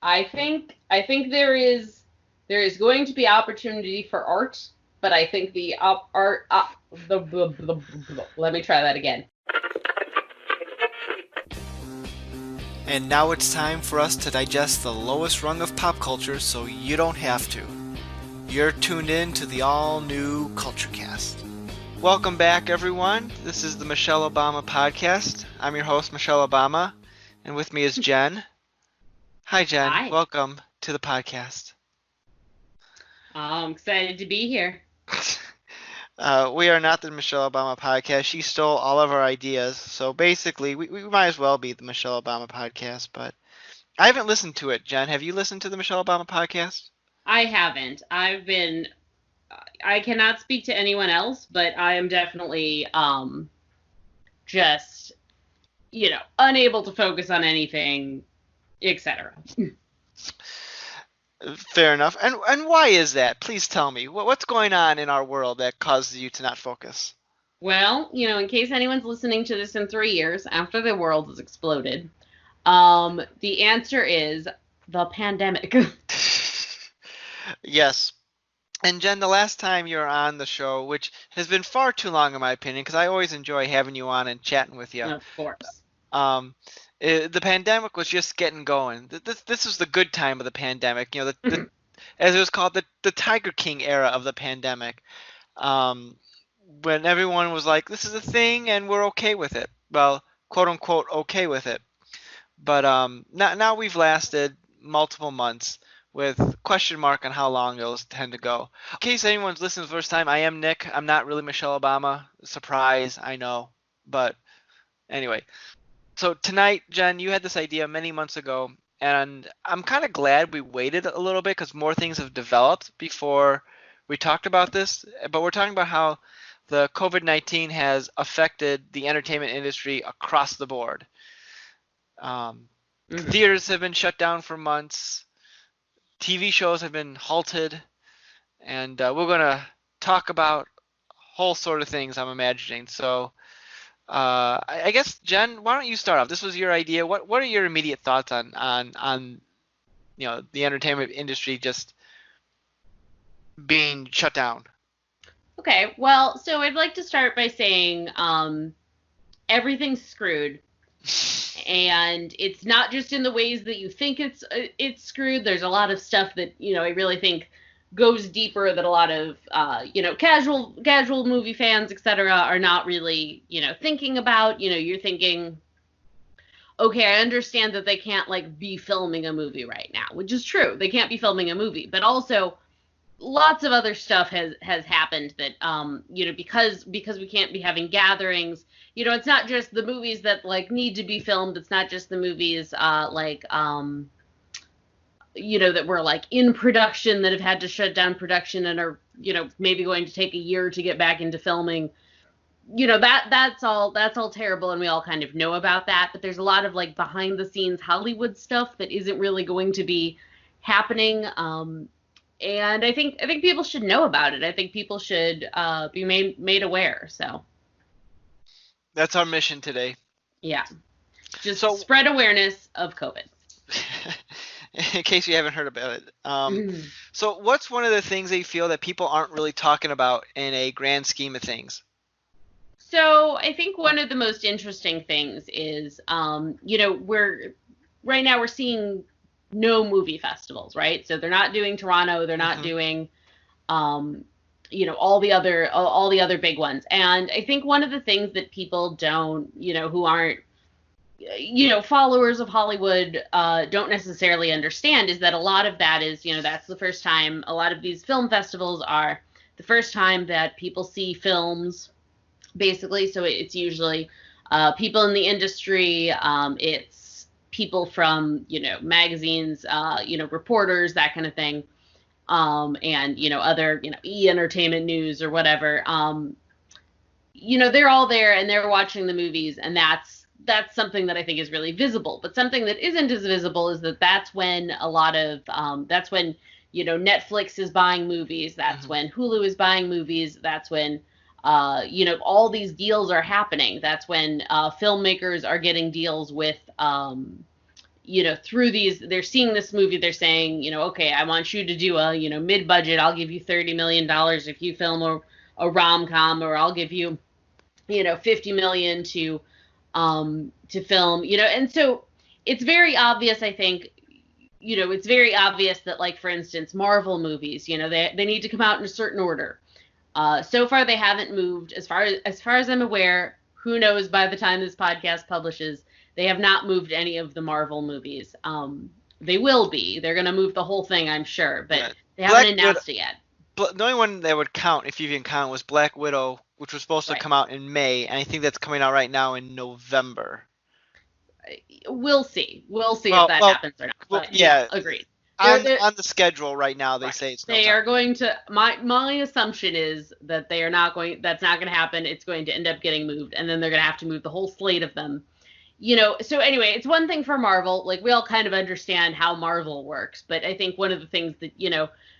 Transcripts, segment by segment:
I think there is going to be opportunity for art, but I think the art let me try that again. And now it's time for us to digest the lowest rung of pop culture so you don't have to. You're tuned in to the all-new CultureCast. Welcome back, everyone. This is the Michelle Obama podcast. I'm your host, Michelle Obama, and with me is Jen. Hi, Jen. Hi. Welcome to the podcast. I'm excited to be here. We are not the Michelle Obama podcast. She stole all of our ideas, so basically, we might as well be the Michelle Obama podcast. But I haven't listened to it, Jen. Have you listened to the Michelle Obama podcast? I haven't. I cannot speak to anyone else, but I am definitely just, unable to focus on anything, etc. Fair enough. And why is that? Please tell me. What's going on in our world that causes you to not focus? Well, in case anyone's listening to this in 3 years after the world has exploded, the answer is the pandemic. Yes. And Jen, the last time you were on the show, which has been far too long in my opinion, because I always enjoy having you on and chatting with you. Of course. Um, the pandemic was just getting going. This was the good time of the pandemic. As it was called, the Tiger King era of the pandemic. Um, when everyone was like, "This is a thing, and we're okay with it." Well, quote unquote, okay with it. But now we've lasted multiple months with question mark on how long it'll tend to go. In case anyone's listening for the first time, I am Nick. I'm not really Michelle Obama. Surprise, I know. But anyway, so tonight, Jen, you had this idea many months ago, and I'm kind of glad we waited a little bit because more things have developed before we talked about this. But we're talking about how the COVID-19 has affected the entertainment industry across the board. Theaters have been shut down for months. TV shows have been halted, and we're going to talk about whole sort of things I'm imagining. So I guess, Jen, why don't you start off? This was your idea. What are your immediate thoughts on the entertainment industry just being shut down? Okay, well, so I'd like to start by saying everything's screwed. And it's not just in the ways that you think it's screwed. There's a lot of stuff that I really think goes deeper that a lot of casual movie fans, etc., are not really thinking about. You're thinking, okay, I understand that they can't be filming a movie right now, which is true. They can't be filming a movie, but also lots of other stuff has happened that because we can't be having gatherings. It's not just the movies that need to be filmed. It's not just the movies that were in production that have had to shut down production and are maybe going to take a year to get back into filming. That's all terrible, and we all kind of know about that. But there's a lot of behind the scenes Hollywood stuff that isn't really going to be happening. And I think people should know about it. I think people should be made aware. So That's our mission today. yeah, just spread awareness of COVID. In case you haven't heard about it. So what's one of the things that you feel that people aren't really talking about in a grand scheme of things? So I think one of the most interesting things is, we're right now we're seeing no movie festivals, right? So they're not doing Toronto, they're not doing, all the other big ones. And I think one of the things that people don't, who aren't, followers of Hollywood don't necessarily understand is that a lot of that is, that's the first time a lot of these film festivals are the first time that people see films, basically. So it's usually people in the industry, it's people from, magazines, reporters, that kind of thing. And, other, e-entertainment news or whatever. They're all there and they're watching the movies, and that's something that I think is really visible. But something that isn't as visible is that's when a lot of, that's when, Netflix is buying movies. That's when Hulu is buying movies. That's when, all these deals are happening. That's when filmmakers are getting deals with, through these, they're seeing this movie, they're saying, okay, I want you to do a, mid-budget, I'll give you $30 million if you film a rom-com, or I'll give you, 50 million to film, and so it's very obvious, I think, it's very obvious that, like, for instance, Marvel movies, they need to come out in a certain order. So far, they haven't moved. As far as I'm aware, who knows by the time this podcast publishes, they have not moved any of the Marvel movies. They will be. They're going to move the whole thing, I'm sure, but Yeah. they haven't announced it yet. The only one that would count, if you even count, was Black Widow, which was supposed to Right. come out in May, and I think that's coming out right now in November. We'll see. We'll see Well, if that happens or not. But yeah, agreed. on the schedule right now, they Right. say it's They November. are going to. My assumption is that they are not going. That's not going to happen. It's going to end up getting moved, and then they're going to have to move the whole slate of them. So anyway, it's one thing for Marvel. Like, we all kind of understand how Marvel works, but I think one of the things that,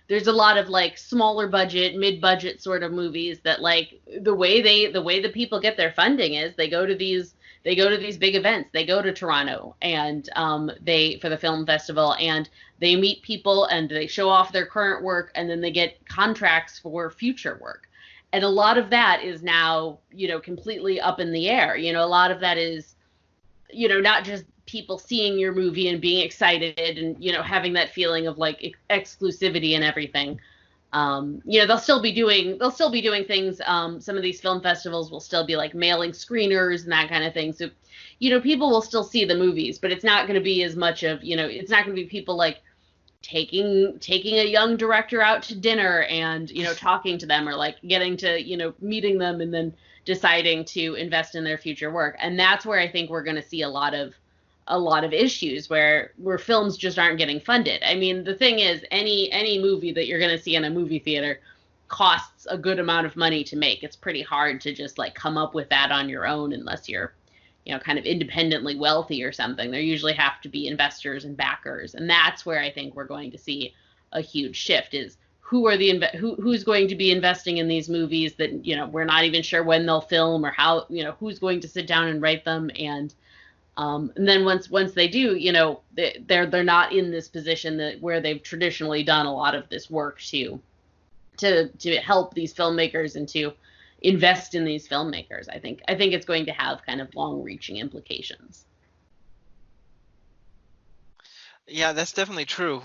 there's a lot of, like, smaller budget, mid-budget sort of movies that, like, the way the people get their funding is they go to these big events. They go to Toronto, and for the film festival, and they meet people and they show off their current work, and then they get contracts for future work. And a lot of that is now, completely up in the air. A lot of that is, not just people seeing your movie and being excited and, having that feeling of, like, exclusivity and everything. They'll still be doing things. Some of these film festivals will still be, like, mailing screeners and that kind of thing. So, people will still see the movies, but it's not going to be as much of, it's not going to be people, like, taking a young director out to dinner and, talking to them, or, like, getting to, meeting them and then deciding to invest in their future work. And that's where I think we're going to see a lot of issues where films just aren't getting funded. I mean, the thing is, any movie that you're going to see in a movie theater costs a good amount of money to make. It's pretty hard to just, like, come up with that on your own unless you're, kind of independently wealthy or something. There usually have to be investors and backers, and that's where I think we're going to see a huge shift, is who's going to be investing in these movies that, we're not even sure when they'll film or how, who's going to sit down and write them. And then once they do, they're not in this position where they've traditionally done a lot of this work to help these filmmakers and to invest in these filmmakers. I think it's going to have kind of long-reaching implications. Yeah, that's definitely true.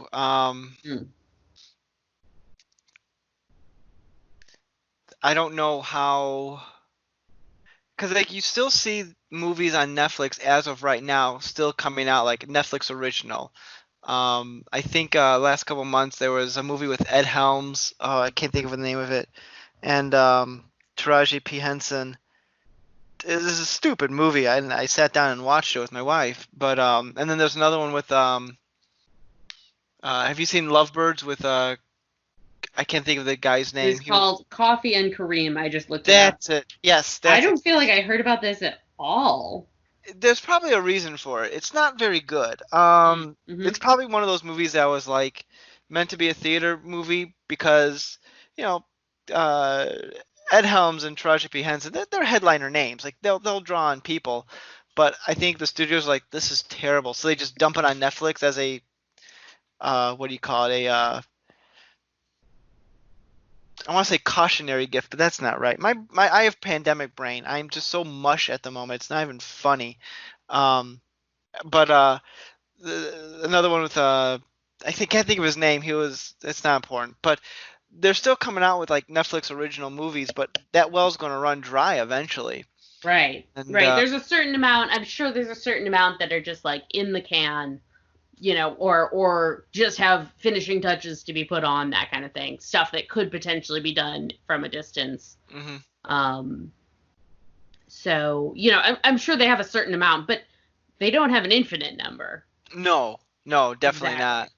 I don't know how, because, like, you still see movies on Netflix as of right now still coming out, like Netflix original. I think last couple months there was a movie with Ed Helms. I can't think of the name of it, and Taraji P Henson. This is a stupid movie. I sat down and watched it with my wife. But and then there's another one with have you seen Lovebirds with I can't think of the guy's name. It's called Coffee and Kareem. I just looked it up. That's it. Yes, I don't feel like I heard about this at all. There's probably a reason for it. It's not very good. It's probably one of those movies that was, like, meant to be a theater movie because, Ed Helms and Taraji P Henson, they're headliner names. Like, they'll draw on people. But I think the studio's like, this is terrible, so they just dump it on Netflix as a what do you call it? I want to say cautionary gift, but that's not right. I have pandemic brain. I'm just so mush at the moment. It's not even funny. But another one with I can't think of his name. It's not important. But they're still coming out with, like, Netflix original movies, but that well's going to run dry eventually. Right. And, right. There's a certain amount. I'm sure there's a certain amount that are just, like, in the can, or just have finishing touches to be put on, that kind of thing. Stuff that could potentially be done from a distance. Mm-hmm. So, I'm sure they have a certain amount, but they don't have an infinite number. No, definitely not.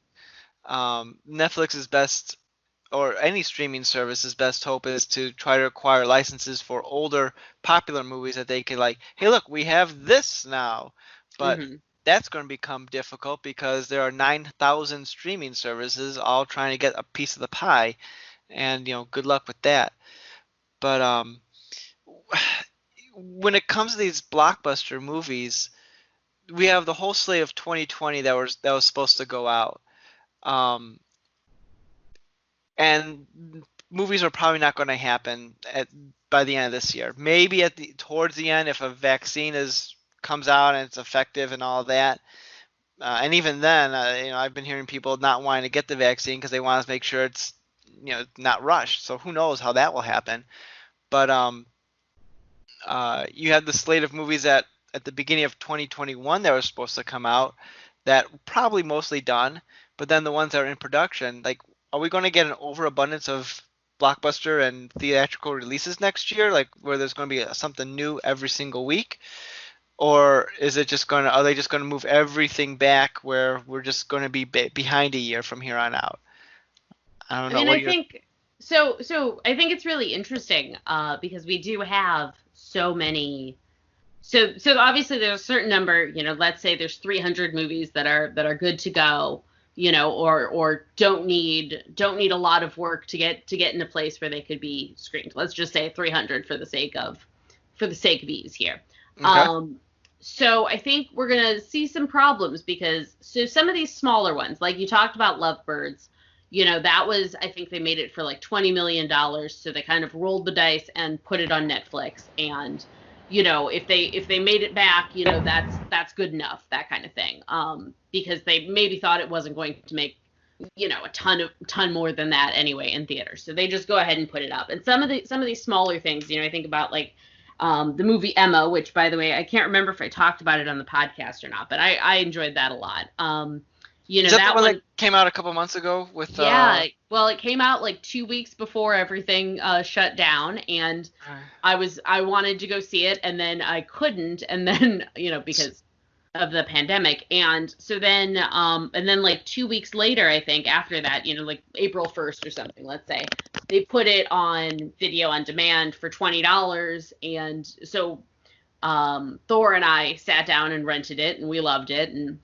Netflix's best, or any streaming service's best hope, is to try to acquire licenses for older popular movies that they can, like, hey, look, we have this now. But that's going to become difficult because there are 9,000 streaming services all trying to get a piece of the pie, and, good luck with that. But when it comes to these blockbuster movies, we have the whole slate of 2020 that was supposed to go out. Um, and movies are probably not going to happen by the end of this year. Maybe towards the end, if a vaccine comes out and it's effective and all that. And even then, I've been hearing people not wanting to get the vaccine because they want to make sure it's, not rushed. So who knows how that will happen. But you had the slate of movies that at the beginning of 2021 that were supposed to come out that probably mostly done, but then the ones that are in production, like, are we going to get an overabundance of blockbuster and theatrical releases next year, like where there's going to be something new every single week? Or are they just going to move everything back where we're just going to be behind a year from here on out? I don't I know. mean, What I are your think so. So I think it's really interesting because we do have so many. So obviously there's a certain number. Let's say there's 300 movies that are good to go. Or don't need a lot of work to get in a place where they could be screened. Let's just say 300 for the sake of ease here. Okay. Um, so I think we're gonna see some problems because some of these smaller ones, like you talked about Lovebirds, that was, I think they made it for like $20 million. So they kind of rolled the dice and put it on Netflix. And if they made it back, that's good enough, that kind of thing. Because they maybe thought it wasn't going to make a ton more than that anyway in theaters. So they just go ahead and put it up. And some of these smaller things, I think about like the movie Emma, which, by the way, I can't remember if I talked about it on the podcast or not, but I enjoyed that a lot. Is that the That one that one, came out a couple months ago with yeah. Well, it came out like 2 weeks before everything shut down, and I wanted to go see it, and then I couldn't, and then because of the pandemic. And then like 2 weeks later, I think after that, like April 1st or something, let's say, they put it on video on demand for $20. And so Thor and I sat down and rented it, and we loved it. And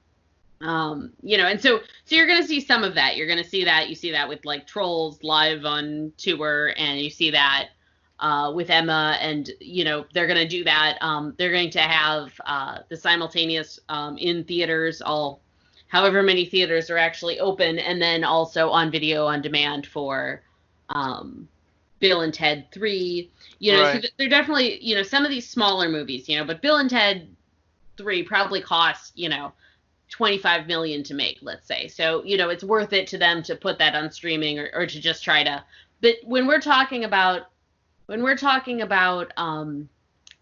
so you're gonna see some of that. You're gonna see that. You see that with like Trolls live on tour, and you see that with Emma, and they're gonna do that. They're going to have the simultaneous in theaters, all however many theaters are actually open, and then also on video on demand for Bill and Ted 3. So right. they're definitely some of these smaller movies, but Bill and Ted 3 probably cost 25 million to make, let's say. So it's worth it to them to put that on streaming, or to just try to. But when we're talking about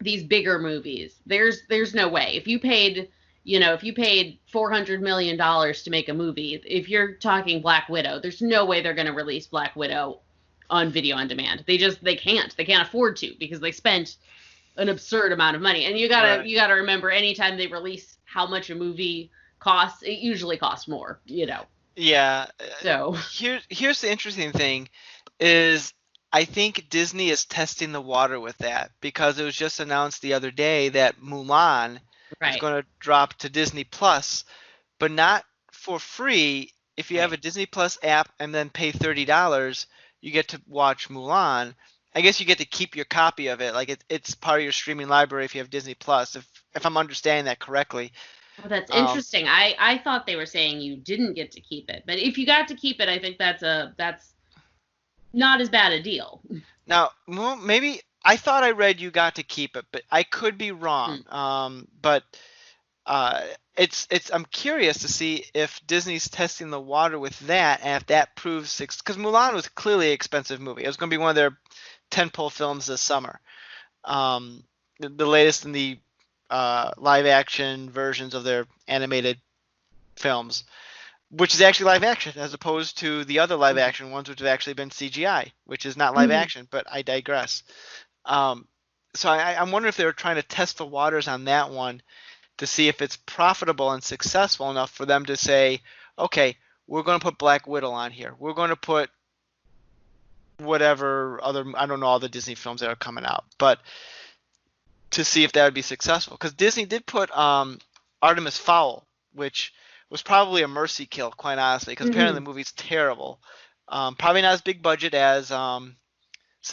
these bigger movies, there's no way. If you paid $400 million to make a movie, if you're talking Black Widow, there's no way they're going to release Black Widow on video on demand. They can't afford to, because they spent an absurd amount of money. And you gotta Right. you gotta remember, anytime they release how much a movie costs, it usually costs more. Yeah. So Here's the interesting thing is I think Disney is testing the water with that because it was just announced the other day that Mulan is right, going to drop to Disney Plus, but not for free. If you have right. a Disney Plus app and then pay $30, you get to watch Mulan. I guess you get to keep your copy of it. Like it's part of your streaming library if you have Disney Plus, if I'm understanding that correctly. Well, that's Um, interesting. I thought they were saying you didn't get to keep it, but if you got to keep it, I think that's not as bad a deal. Now, maybe I thought I read you got to keep it, but I could be Hmm. wrong. But uh, it's I'm curious to see if Disney's testing the water with that, and if that proves because Mulan was clearly an expensive movie. It was going to be one of their tentpole films this summer. The latest in the live action versions of their animated films, which is actually live action as opposed to the other live Mhm. action ones, which have actually been CGI, which is not live Mhm. action. But I digress. Um, so I'm wondering if they were trying to test the waters on that one to see if it's profitable and successful enough for them to say, okay, we're going to put Black Widow on here. We're going to put whatever other, I don't know, all the Disney films that are coming out, but to see if that would be successful. Because Disney did put Artemis Fowl, which was probably a mercy kill, quite honestly, because apparently the Mhm. movie's terrible. Probably not as big budget as some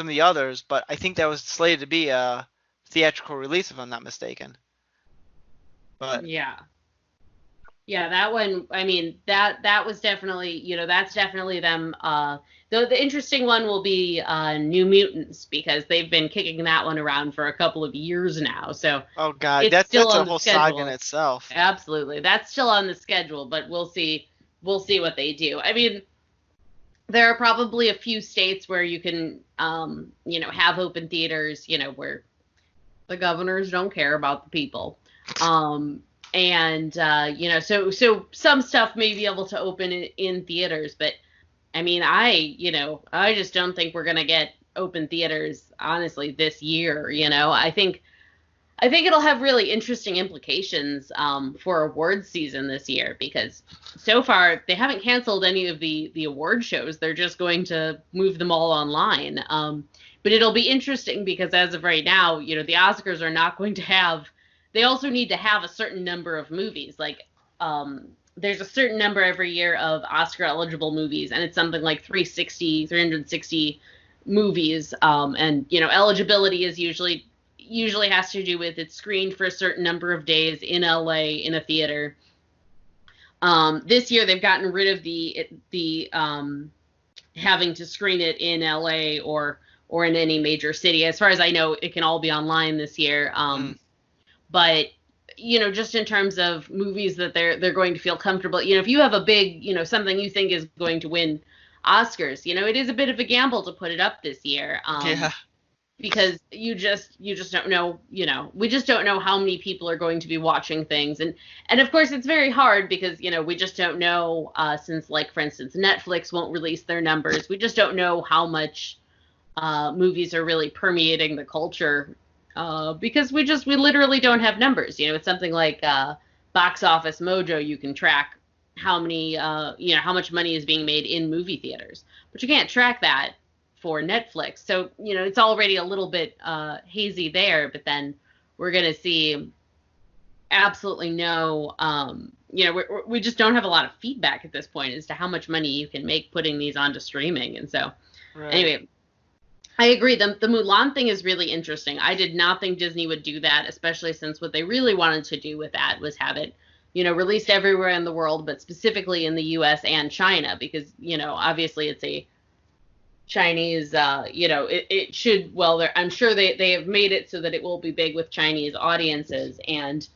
of the others, but I think that was slated to be a theatrical release, if I'm not mistaken. But Yeah. Yeah, that one, I mean, that was definitely, that's definitely them. The interesting one will be New Mutants, because they've been kicking that one around for a couple of years now. So Oh God, it's still that's on a the whole saga in schedule. itself. Absolutely. That's still on the schedule, but we'll see. We'll see what they do. I mean, there are probably a few states where you can, have open theaters, where the governors don't care about the people. And so some stuff may be able to open in theaters, but I mean, I just don't think we're gonna get open theaters honestly this year. I think it'll have really interesting implications for awards season this year, because so far they haven't canceled any of the award shows. They're just going to move them all online. But it'll be interesting because as of right now, the Oscars are not going to have. They also need to have a certain number of movies. Like there's a certain number every year of Oscar eligible movies, and it's something like 360 movies. And eligibility is usually has to do with it's screened for a certain number of days in LA in a theater. This year they've gotten rid of the having to screen it in LA or in any major city. As far as I know, it can all be online this year. But just in terms of movies that they're going to feel comfortable, if you have a big, something you think is going to win Oscars, it is a bit of a gamble to put it up this year. Yeah. Because you just don't know, we just don't know how many people are going to be watching things, and of course it's very hard because we just don't know, since, like, for instance, Netflix won't release their numbers. We just don't know how much movies are really permeating the culture, because we literally don't have numbers. It's something like Box Office Mojo. You can track how many how much money is being made in movie theaters, but you can't track that for Netflix. So, it's already a little bit hazy there, but then we're going to see absolutely no, we just don't have a lot of feedback at this point as to how much money you can make putting these onto streaming. And so, Right. Anyway, I agree. The Mulan thing is really interesting. I did not think Disney would do that, especially since what they really wanted to do with that was have it, released everywhere in the world, but specifically in the US and China, because, obviously it's a Chinese, it should, well, I'm sure they have made it so that it will be big with Chinese audiences, and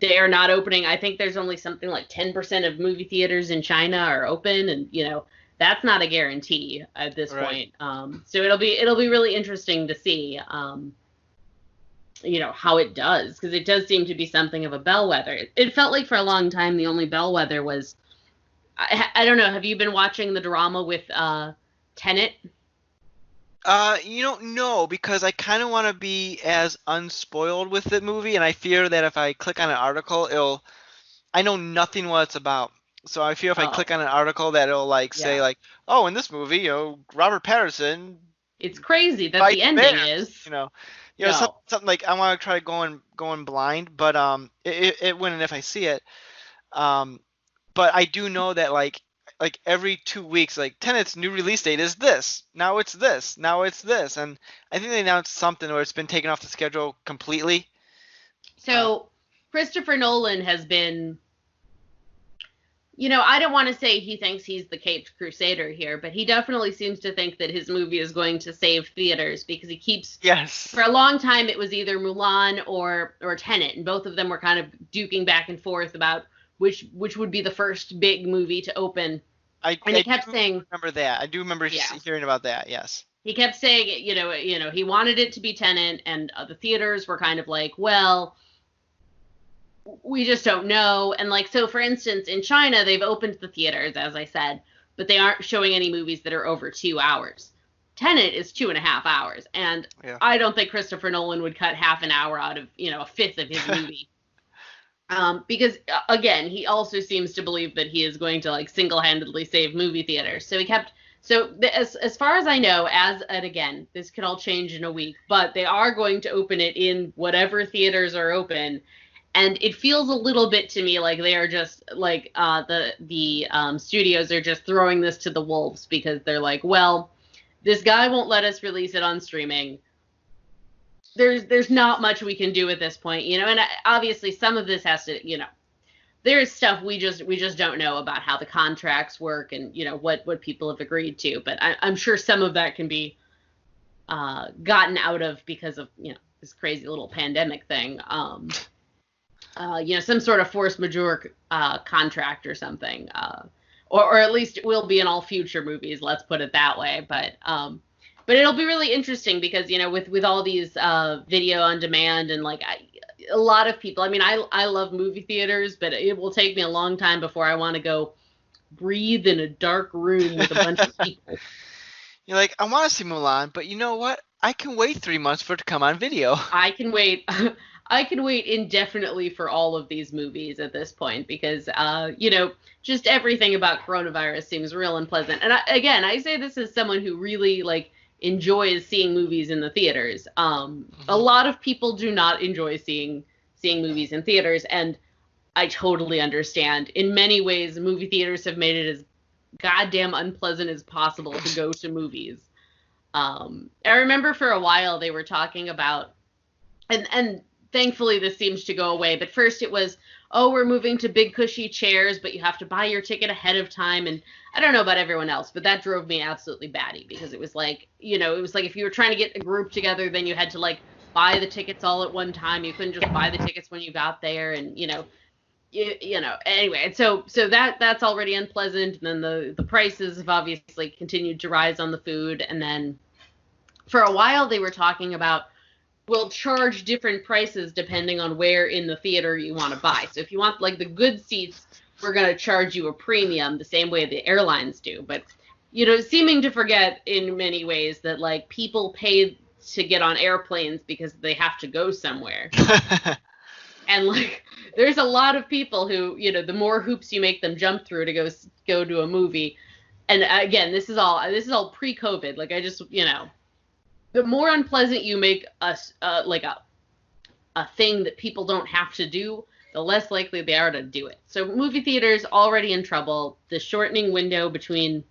they are not opening. I think there's only something like 10% of movie theaters in China are open, and, that's not a guarantee at this Right. point. So it'll be really interesting to see, how it does, because it does seem to be something of a bellwether. It felt like for a long time the only bellwether was, I don't know, have you been watching the drama with Tenet? You don't know because I kind of want to be as unspoiled with the movie, and I fear that if I click on an article, I know nothing what it's about. So I fear if I Oh, click on an article that it'll like say yeah. like, oh, in this movie, Robert Patterson It's crazy that the fights ending bears. is. Something, No. something like I want to try going blind, but it wouldn't if I see it. Um, but I do know that like every 2 weeks, like Tenet's new release date is this. Now it's this. Now it's this. And I think they announced something where it's been taken off the schedule completely. Uh, So Christopher Nolan has been, I don't want to say he thinks he's the Caped Crusader here, but he definitely seems to think that his movie is going to save theaters, because he keeps, for yes. a long time it was either Mulan or Tenet, and both of them were kind of duking back and forth about which would be the first big movie to open. And he I kept do saying, remember that. I do remember yeah. hearing about that. Yes. He kept saying, he wanted it to be Tenet, and the theaters were kind of like, well, we just don't know. And, like, so for instance, in China, they've opened the theaters, as I said, but they aren't showing any movies that are over 2 hours. Tenet is 2.5 hours, and Yeah. I don't think Christopher Nolan would cut half an hour out of, a fifth of his movie. Because again, he also seems to believe that he is going to, like, single-handedly save movie theaters. So he kept. So as far as I know, and again, this could all change in a week, but they are going to open it in whatever theaters are open, and it feels a little bit to me like they are just like the studios are just throwing this to the wolves, because they're like, well, this guy won't let us release it on streaming. There's not much we can do at this point, and obviously some of this has to, there's stuff we just don't know about how the contracts work and what people have agreed to. But I'm sure some of that can be gotten out of because of this crazy little pandemic thing. Some sort of force majeure contract or something, or at least it will be in all future movies. Let's put it that way. But it'll be really interesting because with all these video on demand and a lot of people. I mean, I love movie theaters, but it will take me a long time before I want to go breathe in a dark room with a bunch of people. You're like, I want to see Mulan, but you know what? I can wait 3 months for it to come on video. I can wait. I can wait indefinitely for all of these movies at this point because, just everything about coronavirus seems real unpleasant. And I say this as someone who really enjoys seeing movies in the theaters. A lot of people do not enjoy seeing movies in theaters, and I totally understand. In many ways, movie theaters have made it as goddamn unpleasant as possible to go to movies. I remember for a while they were talking about, and thankfully this seems to go away, but first it was, oh, we're moving to big cushy chairs, but you have to buy your ticket ahead of time. And I don't know about everyone else, but that drove me absolutely batty because it was if you were trying to get a group together, then you had to buy the tickets all at one time. You couldn't just buy the tickets when you got there, and anyway, and so that's already unpleasant. And then the prices have obviously continued to rise on the food, and then for a while they were talking about, we'll charge different prices depending on where in the theater you want to buy. So if you want the good seats, we're going to charge you a premium the same way the airlines do. But seeming to forget in many ways that people pay to get on airplanes because they have to go somewhere. And there's a lot of people who, the more hoops you make them jump through to go to a movie. And again, this is all pre-COVID. I just, the more unpleasant you make a thing that people don't have to do, the less likely they are to do it. So movie theaters already in trouble. The shortening window between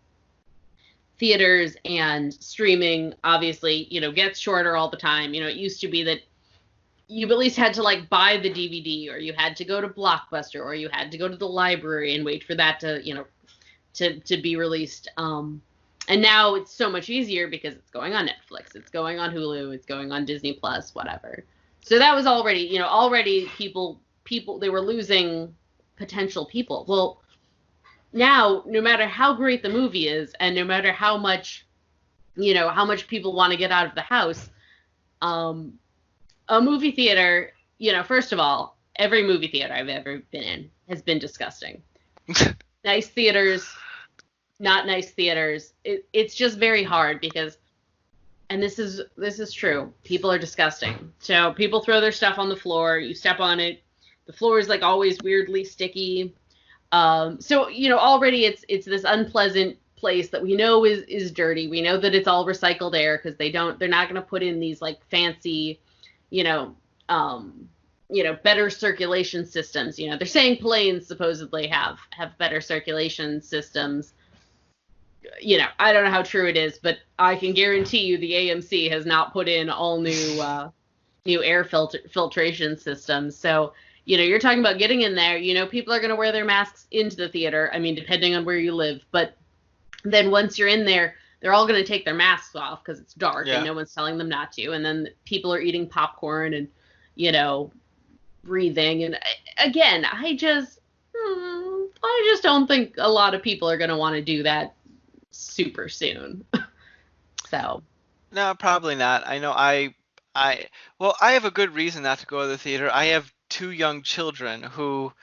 theaters and streaming obviously, gets shorter all the time. It used to be that you at least had to buy the DVD, or you had to go to Blockbuster, or you had to go to the library and wait for that to be released. And now it's so much easier because it's going on Netflix, it's going on Hulu, it's going on Disney Plus, whatever. So that was already people they were losing potential people. Well, now no matter how great the movie is, and no matter how much people want to get out of the house, a movie theater, first of all, every movie theater I've ever been in has been disgusting. Nice theaters, not nice theaters. It's just very hard because, and this is true, people are disgusting. So people throw their stuff on the floor, you step on it, the floor is always weirdly sticky. So already it's this unpleasant place that we know is dirty. We know that it's all recycled air because they're not going to put in these fancy, better circulation systems. They're saying planes supposedly have better circulation systems. I don't know how true it is, but I can guarantee you the AMC has not put in all new air filtration systems. So, you're talking about getting in there, people are going to wear their masks into the theater. I mean, depending on where you live, but then once you're in there, they're all going to take their masks off because it's dark and no one's telling them not to. And then people are eating popcorn and, breathing. And again, I just don't think a lot of people are going to want to do that super soon. So. No, probably not. I know I have a good reason not to go to the theater. I have 2 young children who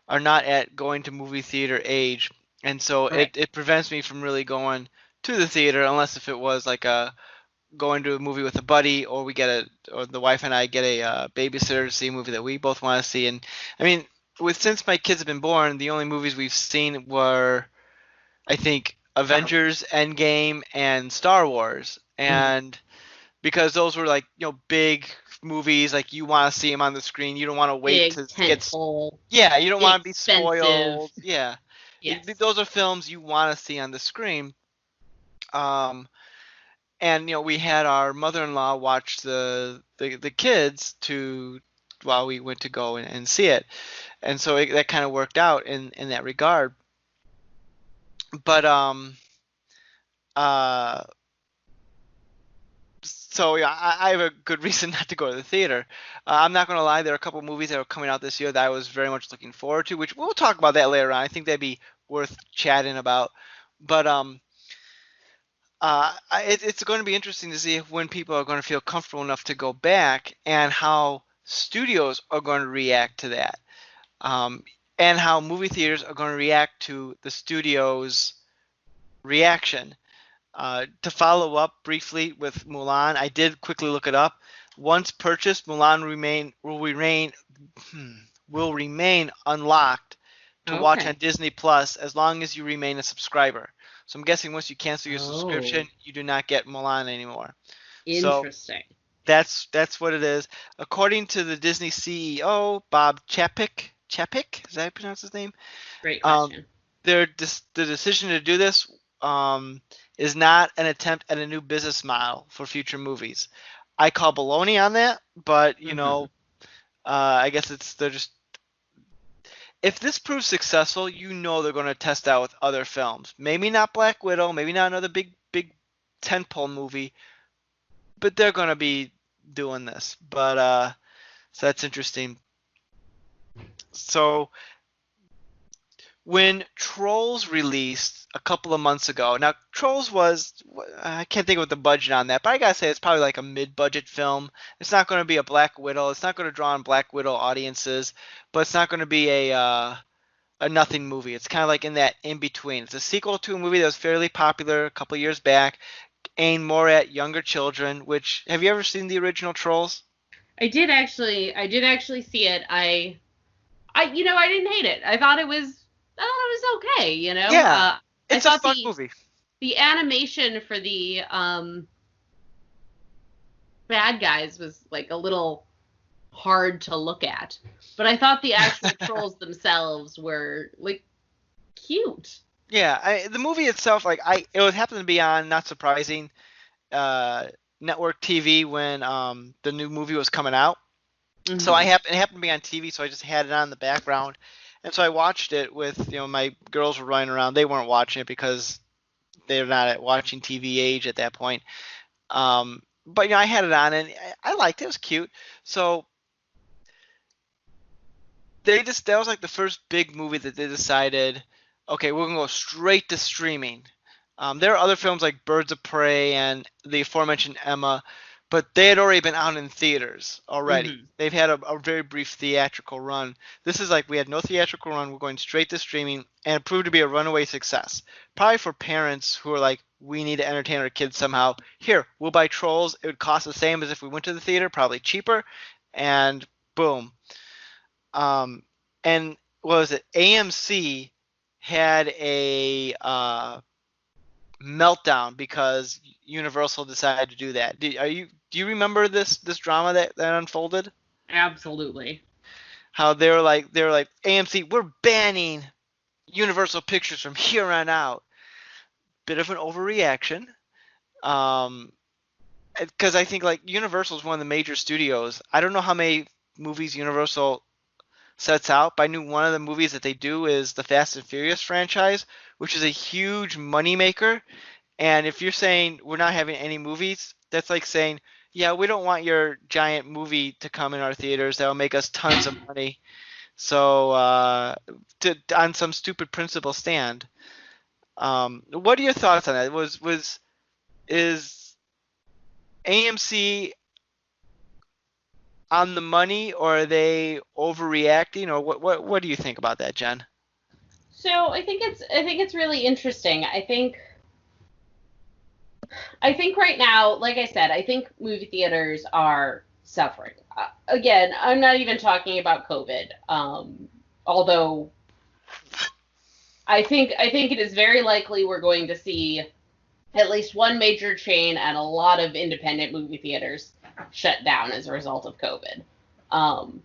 are not at going to movie theater age. And so Right. it prevents me from really going to the theater unless if it was going to a movie with a buddy, or or the wife and I get a babysitter to see a movie that we both want to see. And I mean, since my kids have been born, the only movies we've seen were, I think, Avengers Endgame and Star Wars. And because those were big movies, you want to see them on the screen, you don't want to wait Big to get tentpole, you don't want to be expensive. spoiled. Yeah. Yes. Those are films you want to see on the screen. And we had our mother-in-law watch the kids while we went to go and see it. and so that kind of worked out in that regard. But uh, so yeah, I have a good reason not to go to the theater. I'm not gonna lie, there are a couple movies that are coming out this year that I was very much looking forward to, which we'll talk about that later on. I think that'd be worth chatting about. But it's going to be interesting to see when people are going to feel comfortable enough to go back, and how studios are going to react to that, um, and how movie theaters are going to react to the studio's reaction. To follow up briefly with Mulan, I did quickly look it up. Once purchased, Mulan hmm, will remain unlocked to watch on Okay. Disney Plus as long as you remain a subscriber. So I'm guessing once you cancel your Oh, subscription, you do not get Mulan anymore. So interesting. that's what it is. According to the Disney CEO, Bob Chapek, is that how you pronounce his name? Great Um, question. the decision to do this is not an attempt at a new business model for future movies. I call baloney on that, but Hmm. I guess they're just, if this proves successful, they're going to test out with other films. Maybe not Black Widow, maybe not another big tentpole movie, but they're going to be doing this. But so that's interesting. So when Trolls released a couple of months ago, now Trolls was, I can't think of the budget on that, but I gotta say it's probably like a mid-budget film. It's not going to be a Black Widow. It's not going to draw on Black Widow audiences, but it's not going to be a nothing movie. It's kind of like in that in between. It's a sequel to a movie that was fairly popular a couple years back, aimed more at younger children. Which, have you ever seen the original Trolls? I did actually see it. I didn't hate it. I thought it was okay. Yeah, I it's a thought fun the movie. the animation for the bad guys was like a little hard to look at, but I thought the actual trolls themselves were like cute. Yeah, the movie itself, like it was happened to be on, not surprising, uh, network TV when the new movie was coming out. So Hmm. it happened to be on TV, so I just had it on in the background, and so I watched it with, my girls were running around. They weren't watching it because they're not at watching TV age at that point. But I had it on, and I liked it. It was cute. So that was like the first big movie that they decided, okay, we're gonna go straight to streaming. There are other films like Birds of Prey and the aforementioned Emma, but they had already been out in theaters already. Hmm. They've had a very brief theatrical run. This is like, we had no theatrical run. We're going straight to streaming, and it proved to be a runaway success. Probably for parents who are like, we need to entertain our kids somehow. Here, we'll buy Trolls. It would cost the same as if we went to the theater, probably cheaper, and boom. Um, and what was it? AMC had a meltdown because Universal decided to do that. Do you remember this drama that unfolded? Absolutely. How they were like AMC, we're banning Universal Pictures from here on out. Bit of an overreaction. Um, because I think like Universal is one of the major studios. I don't know how many movies Universal sets out, but I knew one of the movies that they do is the Fast and Furious franchise, which is a huge moneymaker. And if you're saying we're not having any movies, that's like saying, yeah, we don't want your giant movie to come in our theaters that will make us tons of money. So on some stupid principle stand. What are your thoughts on that? Is AMC on the money, or are they overreacting, or what do you think about that, Jen? So I think it's really interesting. I think right now, like I said, I think movie theaters are suffering. Again, I'm not even talking about COVID. Although I think it is very likely we're going to see at least one major chain and a lot of independent movie theaters shut down as a result of COVID. Um,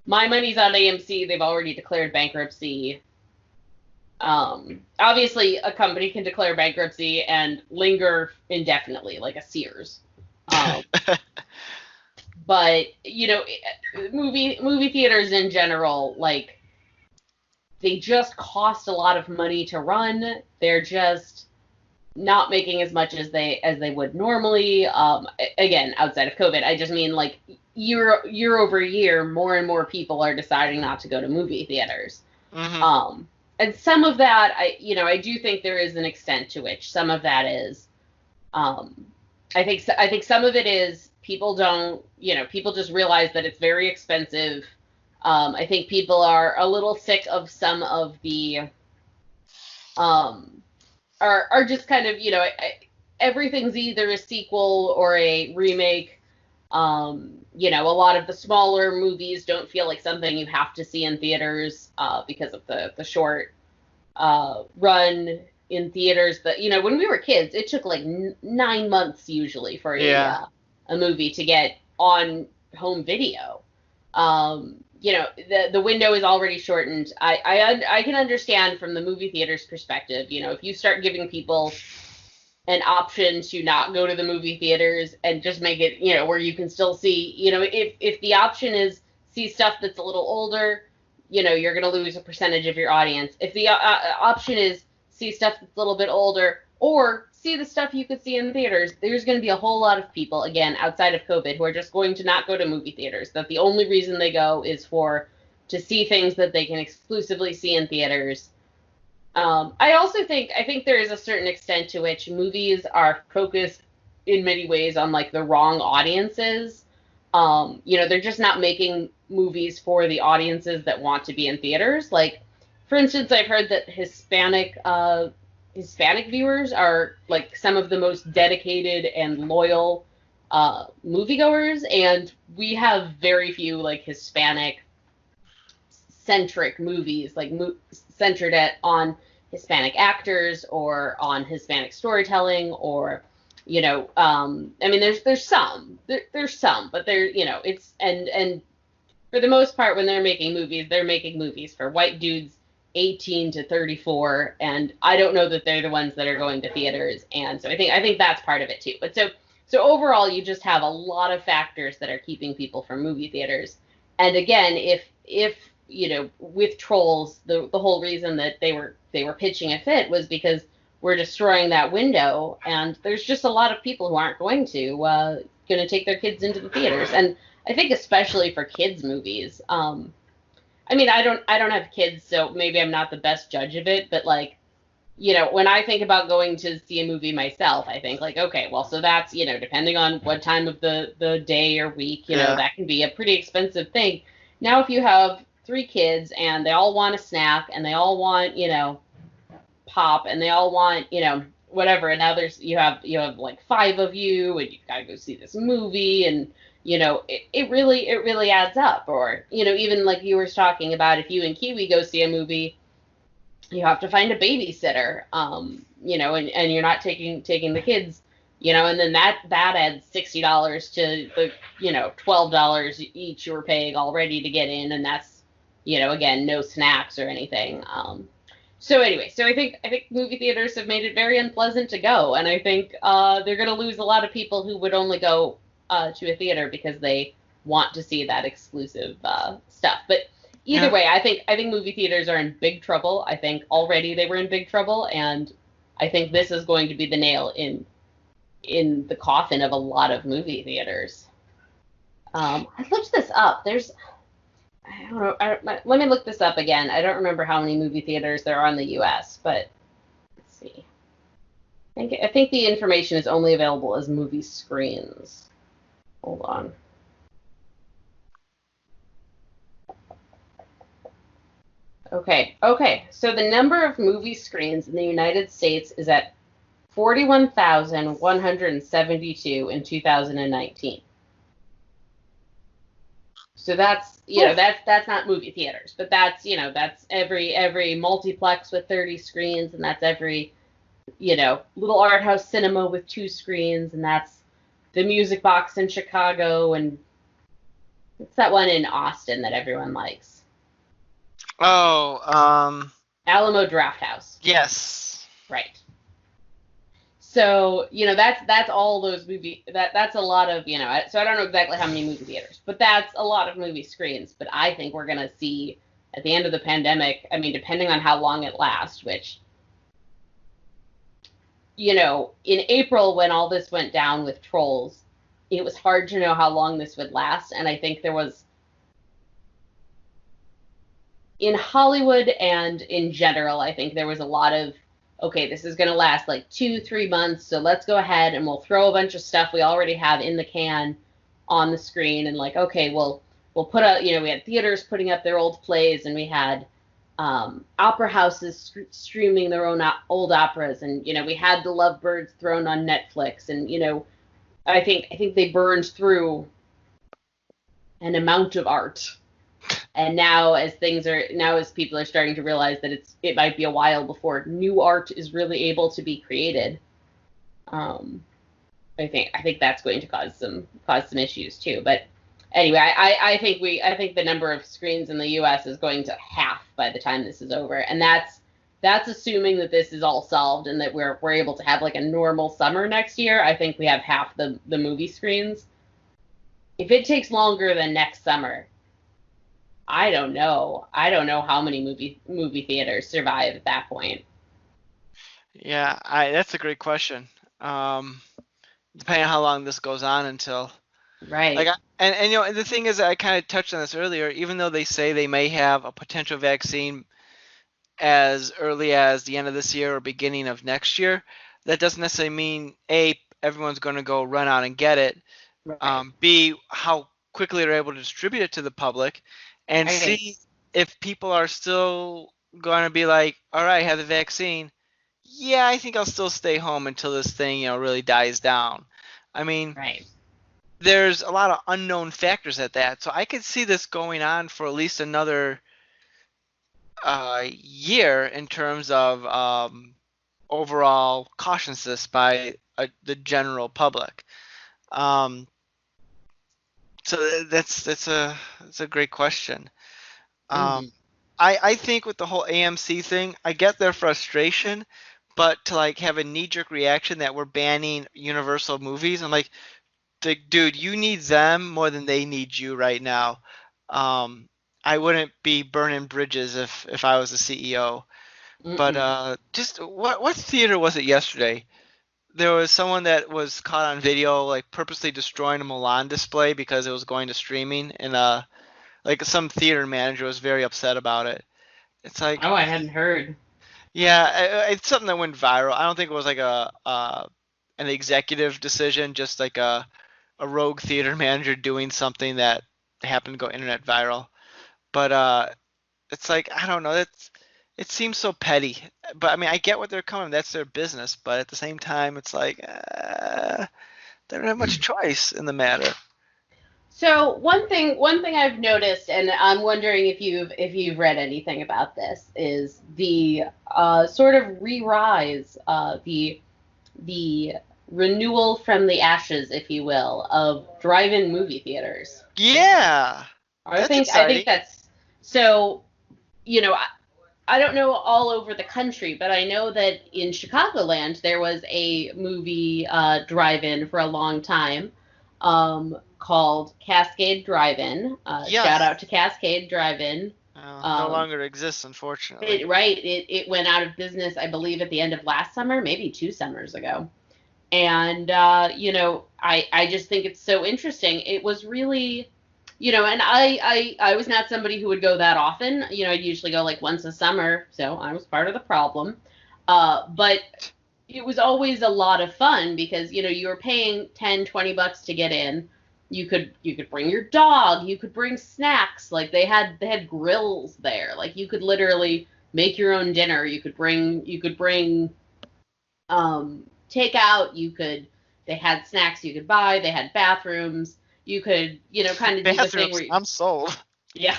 my money's on AMC. They've already declared bankruptcy. Obviously, a company can declare bankruptcy and linger indefinitely, like a Sears. Um, But movie theaters in general, like, they just cost a lot of money to run. They're just not making as much as they would normally. Again, outside of COVID, I just mean, like, year over year, more and more people are deciding not to go to movie theaters. Mm-hmm. And some of that, I do think there is an extent to which some of that is. I think some of it is people don't, people just realize that it's very expensive. I think people are a little sick of some of the um, are just kind of, everything's either a sequel or a remake. A lot of the smaller movies don't feel like something you have to see in theaters because of the short run in theaters. But, when we were kids, it took like 9 months usually for Yeah. a movie to get on home video. The window is already shortened. I can understand from the movie theater's perspective, if you start giving people an option to not go to the movie theaters and just make it, where you can still see, if the option is see stuff that's a little older, you're going to lose a percentage of your audience. If the option is see stuff that's a little bit older or see the stuff you could see in theaters, there's going to be a whole lot of people, again, outside of COVID, who are just going to not go to movie theaters. That the only reason they go is to see things that they can exclusively see in theaters. I think there is a certain extent to which movies are focused in many ways on, like, the wrong audiences. They're just not making movies for the audiences that want to be in theaters. Like, for instance, I've heard that Hispanic viewers are, like, some of the most dedicated and loyal moviegoers, and we have very few, like, Hispanic centric movies, like centered on Hispanic actors or on Hispanic storytelling, or I mean, there's some, but it's and for the most part, when they're making movies for white dudes 18 to 34, and I don't know that they're the ones that are going to theaters, and so I think that's part of it too. But so overall, you just have a lot of factors that are keeping people from movie theaters. And again, if with Trolls, the whole reason that they were pitching a fit was because we're destroying that window, and there's just a lot of people who aren't going to take their kids into the theaters. And I think especially for kids movies, I mean, I don't have kids, so maybe I'm not the best judge of it, but, like, when I think about going to see a movie myself, I think, like, okay, well, so that's, depending on what time of the day or week, Yeah. that can be a pretty expensive thing. Now, if you have 3 kids and they all want a snack and they all want, pop, and they all want, whatever, and now you have like 5 of you, and you've got to go see this movie, and it really adds up. Or, even like you were talking about, if you and Kiwi go see a movie, you have to find a babysitter, and you're not taking the kids, and then that adds $60 to the, $12 each you were paying already to get in, and that's, again, no snacks or anything. So anyway, so I think movie theaters have made it very unpleasant to go, and I think they're going to lose a lot of people who would only go to a theater because they want to see that exclusive stuff. But either Yeah. way, I think movie theaters are in big trouble. I think already they were in big trouble, and I think this is going to be the nail in the coffin of a lot of movie theaters. I looked this up. I don't know. Let me look this up again. I don't remember how many movie theaters there are in the U.S., but let's see. I think the information is only available as movie screens. Hold on. Okay. So the number of movie screens in the United States is at 41,172 in 2019. So that's, that's not movie theaters, but that's, that's every multiplex with 30 screens, and that's every, little art house cinema with 2 screens, and that's the Music Box in Chicago, and it's that one in Austin that everyone likes. Oh, Alamo Drafthouse. yes. Right. So, that's all those that's a lot of, so I don't know exactly how many movie theaters, but that's a lot of movie screens. But I think we're going to see at the end of the pandemic, I mean, depending on how long it lasts, which, in April when all this went down with Trolls, it was hard to know how long this would last. And I think there was, in Hollywood and in general, I think there was a lot of, okay, this is going to last like 2-3 months, so let's go ahead and we'll throw a bunch of stuff we already have in the can on the screen, and like, okay, we'll put out, we had theaters putting up their old plays, and we had opera houses streaming their own old operas, and we had the Lovebirds thrown on Netflix, and I think they burned through an amount of art. And now as people are starting to realize that it might be a while before new art is really able to be created, I think that's going to cause some issues too. But anyway, I think the number of screens in the U.S. is going to half by the time this is over, and that's assuming that this is all solved and that we're able to have like a normal summer next year. I think we have half the movie screens. If it takes longer than next summer, I don't know. I don't know how many movie theaters survive at that point. Yeah, that's a great question. Depending on how long this goes on until. Right. Like, and the thing is, I kind of touched on this earlier. Even though they say they may have a potential vaccine as early as the end of this year or beginning of next year, that doesn't necessarily mean A, everyone's going to go run out and get it. Right. B, how quickly they're able to distribute it to the public, and Right. C, if people are still going to be like, all right, I have the vaccine. Yeah, I think I'll still stay home until this thing, really dies down. I mean, Right. there's a lot of unknown factors at that, so I could see this going on for at least another year in terms of overall cautiousness by the general public. So that's a great question. Mm-hmm. I think with the whole AMC thing, I get their frustration, but to like have a knee-jerk reaction that we're banning Universal movies, I'm like, dude, you need them more than they need you right now. I wouldn't be burning bridges if I was the CEO. Mm-mm. But just what theater was it yesterday? There was someone that was caught on video like purposely destroying a Milan display because it was going to streaming, and like some theater manager was very upset about it. It's like, Oh, I hadn't heard. yeah, it's something that went viral. I don't think it was like an executive decision, just like a rogue theater manager doing something that happened to go internet viral. But it's like, I don't know, it seems so petty. But I mean, I get what they're coming. That's their business. But at the same time, it's like they don't have much choice in the matter. So one thing I've noticed, and I'm wondering if you've read anything about this, is the sort of re-rise, the renewal from the ashes, if you will, of drive-in movie theaters. Yeah, that's I think exciting. that's so. I don't know all over the country, but I know that in Chicagoland there was a movie drive-in for a long time, called Cascade Drive-In. Shout Yes. out to Cascade Drive-In. No Um, longer exists, unfortunately. it went out of business, I believe, at the end of last summer, maybe 2 summers ago. And I just think it's so interesting. It was really, and I was not somebody who would go that often. I'd usually go like once a summer, so I was part of the problem. But it was always a lot of fun because you were paying $10-$20 to get in. You could bring your dog, you could bring snacks. Like they had grills there. Like you could literally make your own dinner. You could bring takeout. They had snacks you could buy. They had bathrooms. You could kind of do the thing Bathrooms, where I'm sold. yeah,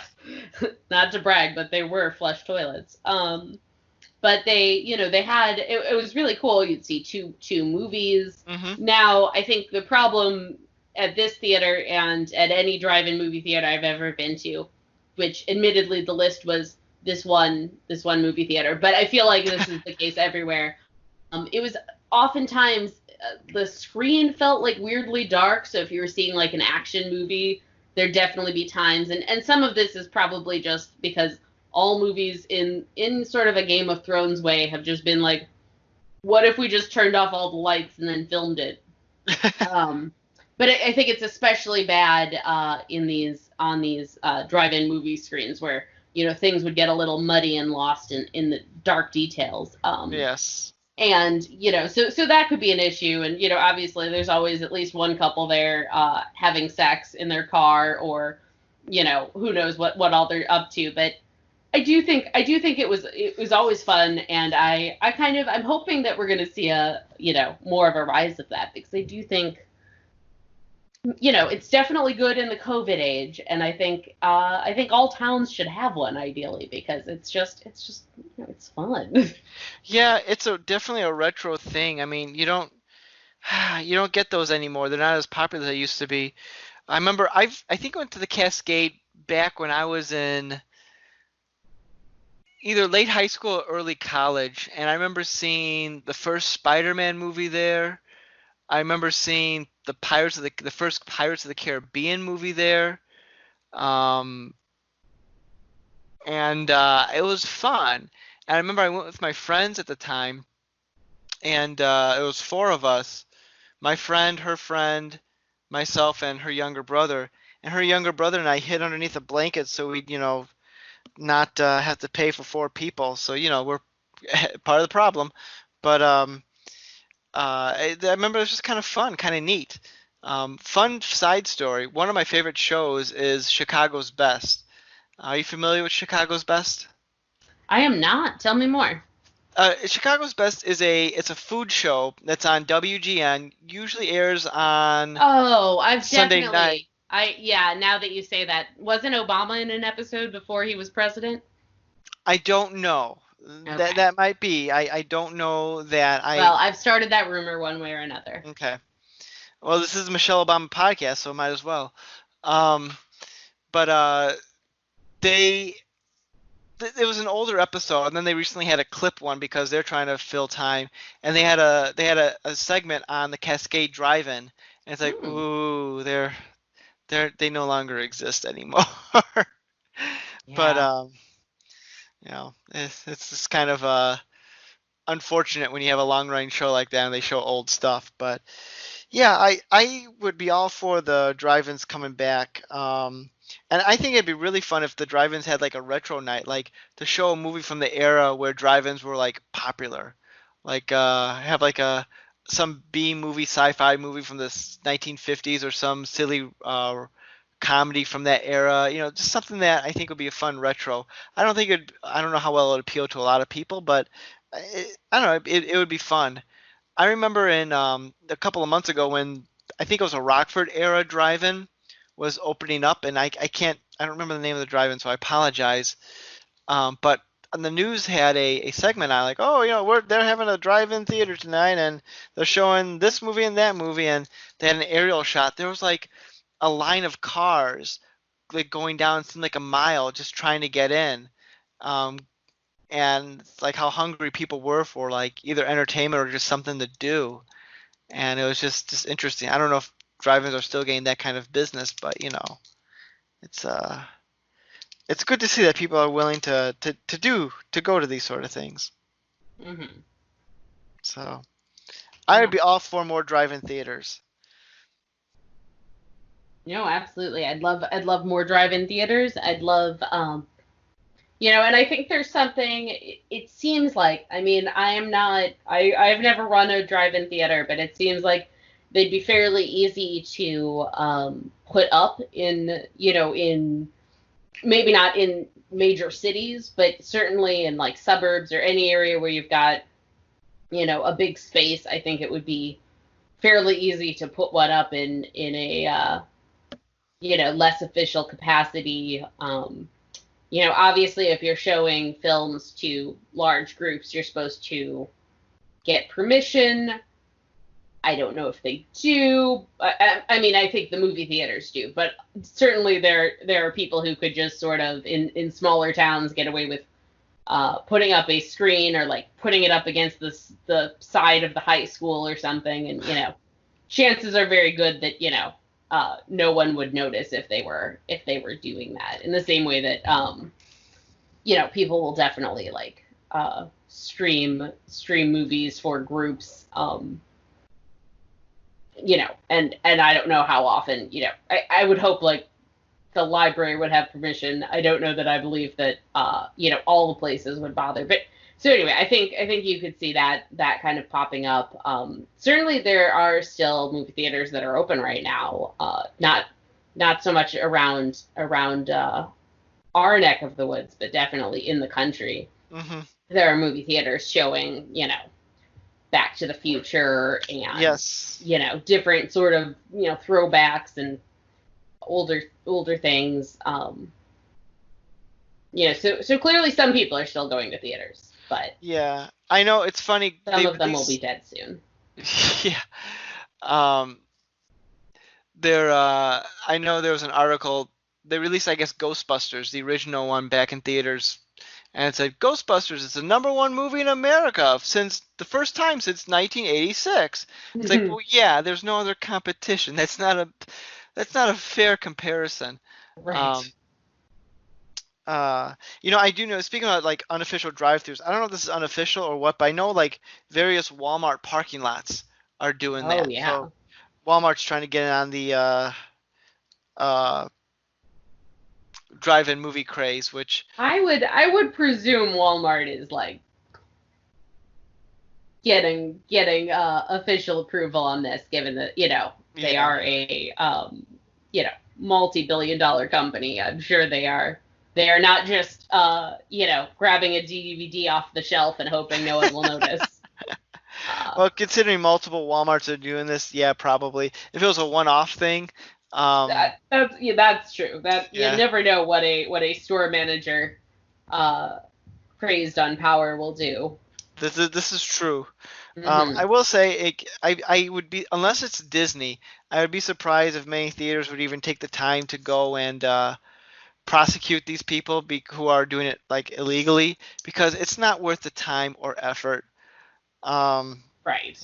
not to brag, but they were flush toilets. But they had it was really cool. You'd see two movies. Hmm. Now I think the problem at this theater and at any drive-in movie theater I've ever been to, which admittedly the list was this one movie theater, but I feel like this is the case everywhere. It was oftentimes the screen felt like weirdly dark. So if you were seeing like an action movie, there'd definitely be times, and some of this is probably just because all movies in sort of a Game of Thrones way have just been like, what if we just turned off all the lights and then filmed it? Um, but I think it's especially bad in these on these drive-in movie screens where things would get a little muddy and lost in the dark details. Yes. And so that could be an issue. And obviously there's always at least one couple there having sex in their car, or who knows what all they're up to. But I do think it was always fun, and I'm hoping that we're going to see a more of a rise of that, because I do think it's definitely good in the COVID age, and I think all towns should have one ideally, because it's fun. Yeah, it's definitely a retro thing. I mean, you don't get those anymore. They're not as popular as they used to be. I remember I think I went to the Cascade back when I was in either late high school or early college, and I remember seeing the first Spider-Man movie there. I remember seeing the first Pirates of the Caribbean movie there. Um, and it was fun. And I remember I went with my friends at the time, and it was four of us: my friend, her friend, myself, and her younger brother. And her younger brother and I hid underneath a blanket so we'd, not have to pay for four people. So, we're part of the problem. But I remember it was just kind of fun, kind of neat. Fun side story. One of my favorite shows is Chicago's Best. Are you familiar with Chicago's Best? I am not. Tell me more. Chicago's Best it's a food show that's on WGN. Usually airs on Oh, I've Sunday night. definitely. Yeah, now that you say that, wasn't Obama in an episode before he was president? I don't know. That Okay. that might be. I don't know that. Well, I've started that rumor one way or another. Okay. Well, this is a Michelle Obama podcast, so might as well. Um, but they it was an older episode, and then they recently had a clip one because they're trying to fill time, and they had a segment on the Cascade Drive-In, and it's like, Hmm. ooh, they no longer exist anymore. But Yeah. it's just kind of unfortunate when you have a long running show like that and they show old stuff. But yeah, I would be all for the drive-ins coming back. And I think it'd be really fun if the drive-ins had like a retro night, like to show a movie from the era where drive-ins were like popular, like have like some B movie, sci-fi movie from the 1950s, or some silly comedy from that era. Just something that I think would be a fun retro. I don't know how well it would appeal to a lot of people, but I don't know, it would be fun. I remember in a couple of months ago when I think it was a Rockford era drive-in was opening up, and I don't remember the name of the drive-in, so I apologize. But on the news had a segment on like, oh, they're having a drive-in theater tonight, and they're showing this movie and that movie, and they had an aerial shot. There was like a line of cars like going down, it seemed like a mile, just trying to get in. Um, and it's like how hungry people were for like either entertainment or just something to do. And it was just interesting. I don't know if drive-ins are still getting that kind of business, but it's it's good to see that people are willing to go to these sort of things. Hmm. So I would Yeah. be all for more drive-in theaters. No, absolutely. I'd love more drive-in theaters. I'd love and I think there's something, it seems like, I mean, I am not, I've never run a drive-in theater, but it seems like they'd be fairly easy to put up in maybe not in major cities, but certainly in like suburbs or any area where you've got, a big space. I think it would be fairly easy to put one up in a, less official capacity. Obviously, if you're showing films to large groups, you're supposed to get permission. I don't know if they do. I mean, I think the movie theaters do, but certainly there are people who could just sort of in smaller towns get away with putting up a screen or like putting it up against the side of the high school or something, and chances are very good that no one would notice if they were doing that. In the same way that people will definitely like stream movies for groups. And I don't know how often. I would hope like the library would have permission. I don't know that I believe that all the places would bother. But so anyway, I think you could see that kind of popping up. Certainly there are still movie theaters that are open right now. Not so much around our neck of the woods, but definitely in the country. Mm-hmm. There are movie theaters showing Back to the Future and Yes. different sort of throwbacks and older things. So clearly some people are still going to theaters, but Yeah, I know it's funny. some of them will be dead soon. Yeah. Um, I know there was an article. They released, I guess, Ghostbusters, the original one, back in theaters, and it said Ghostbusters is the #1 movie in America since the first time since 1986. It's like, well, yeah, there's no other competition. That's not a fair comparison. Right. Um, I do know, speaking about like unofficial drive-throughs, I don't know if this is unofficial or what, but I know like various Walmart parking lots are doing Oh that. yeah. So Walmart's trying to get in on the uh, drive-in movie craze, which I would presume Walmart is like getting official approval on this, given that they yeah. are a multi-billion-dollar company. I'm sure they are. They are not just grabbing a DVD off the shelf and hoping no one will notice. Uh, Well, considering multiple Walmarts are doing this, yeah, probably. If it was a one-off thing, that's true. That you yeah, never know what a store manager uh, crazed on power will do. this is true. I Hmm. will say, I would be, unless it's Disney, I would be surprised if many theaters would even take the time to go and prosecute these people who are doing it like illegally, because it's not worth the time or effort. Um, Right.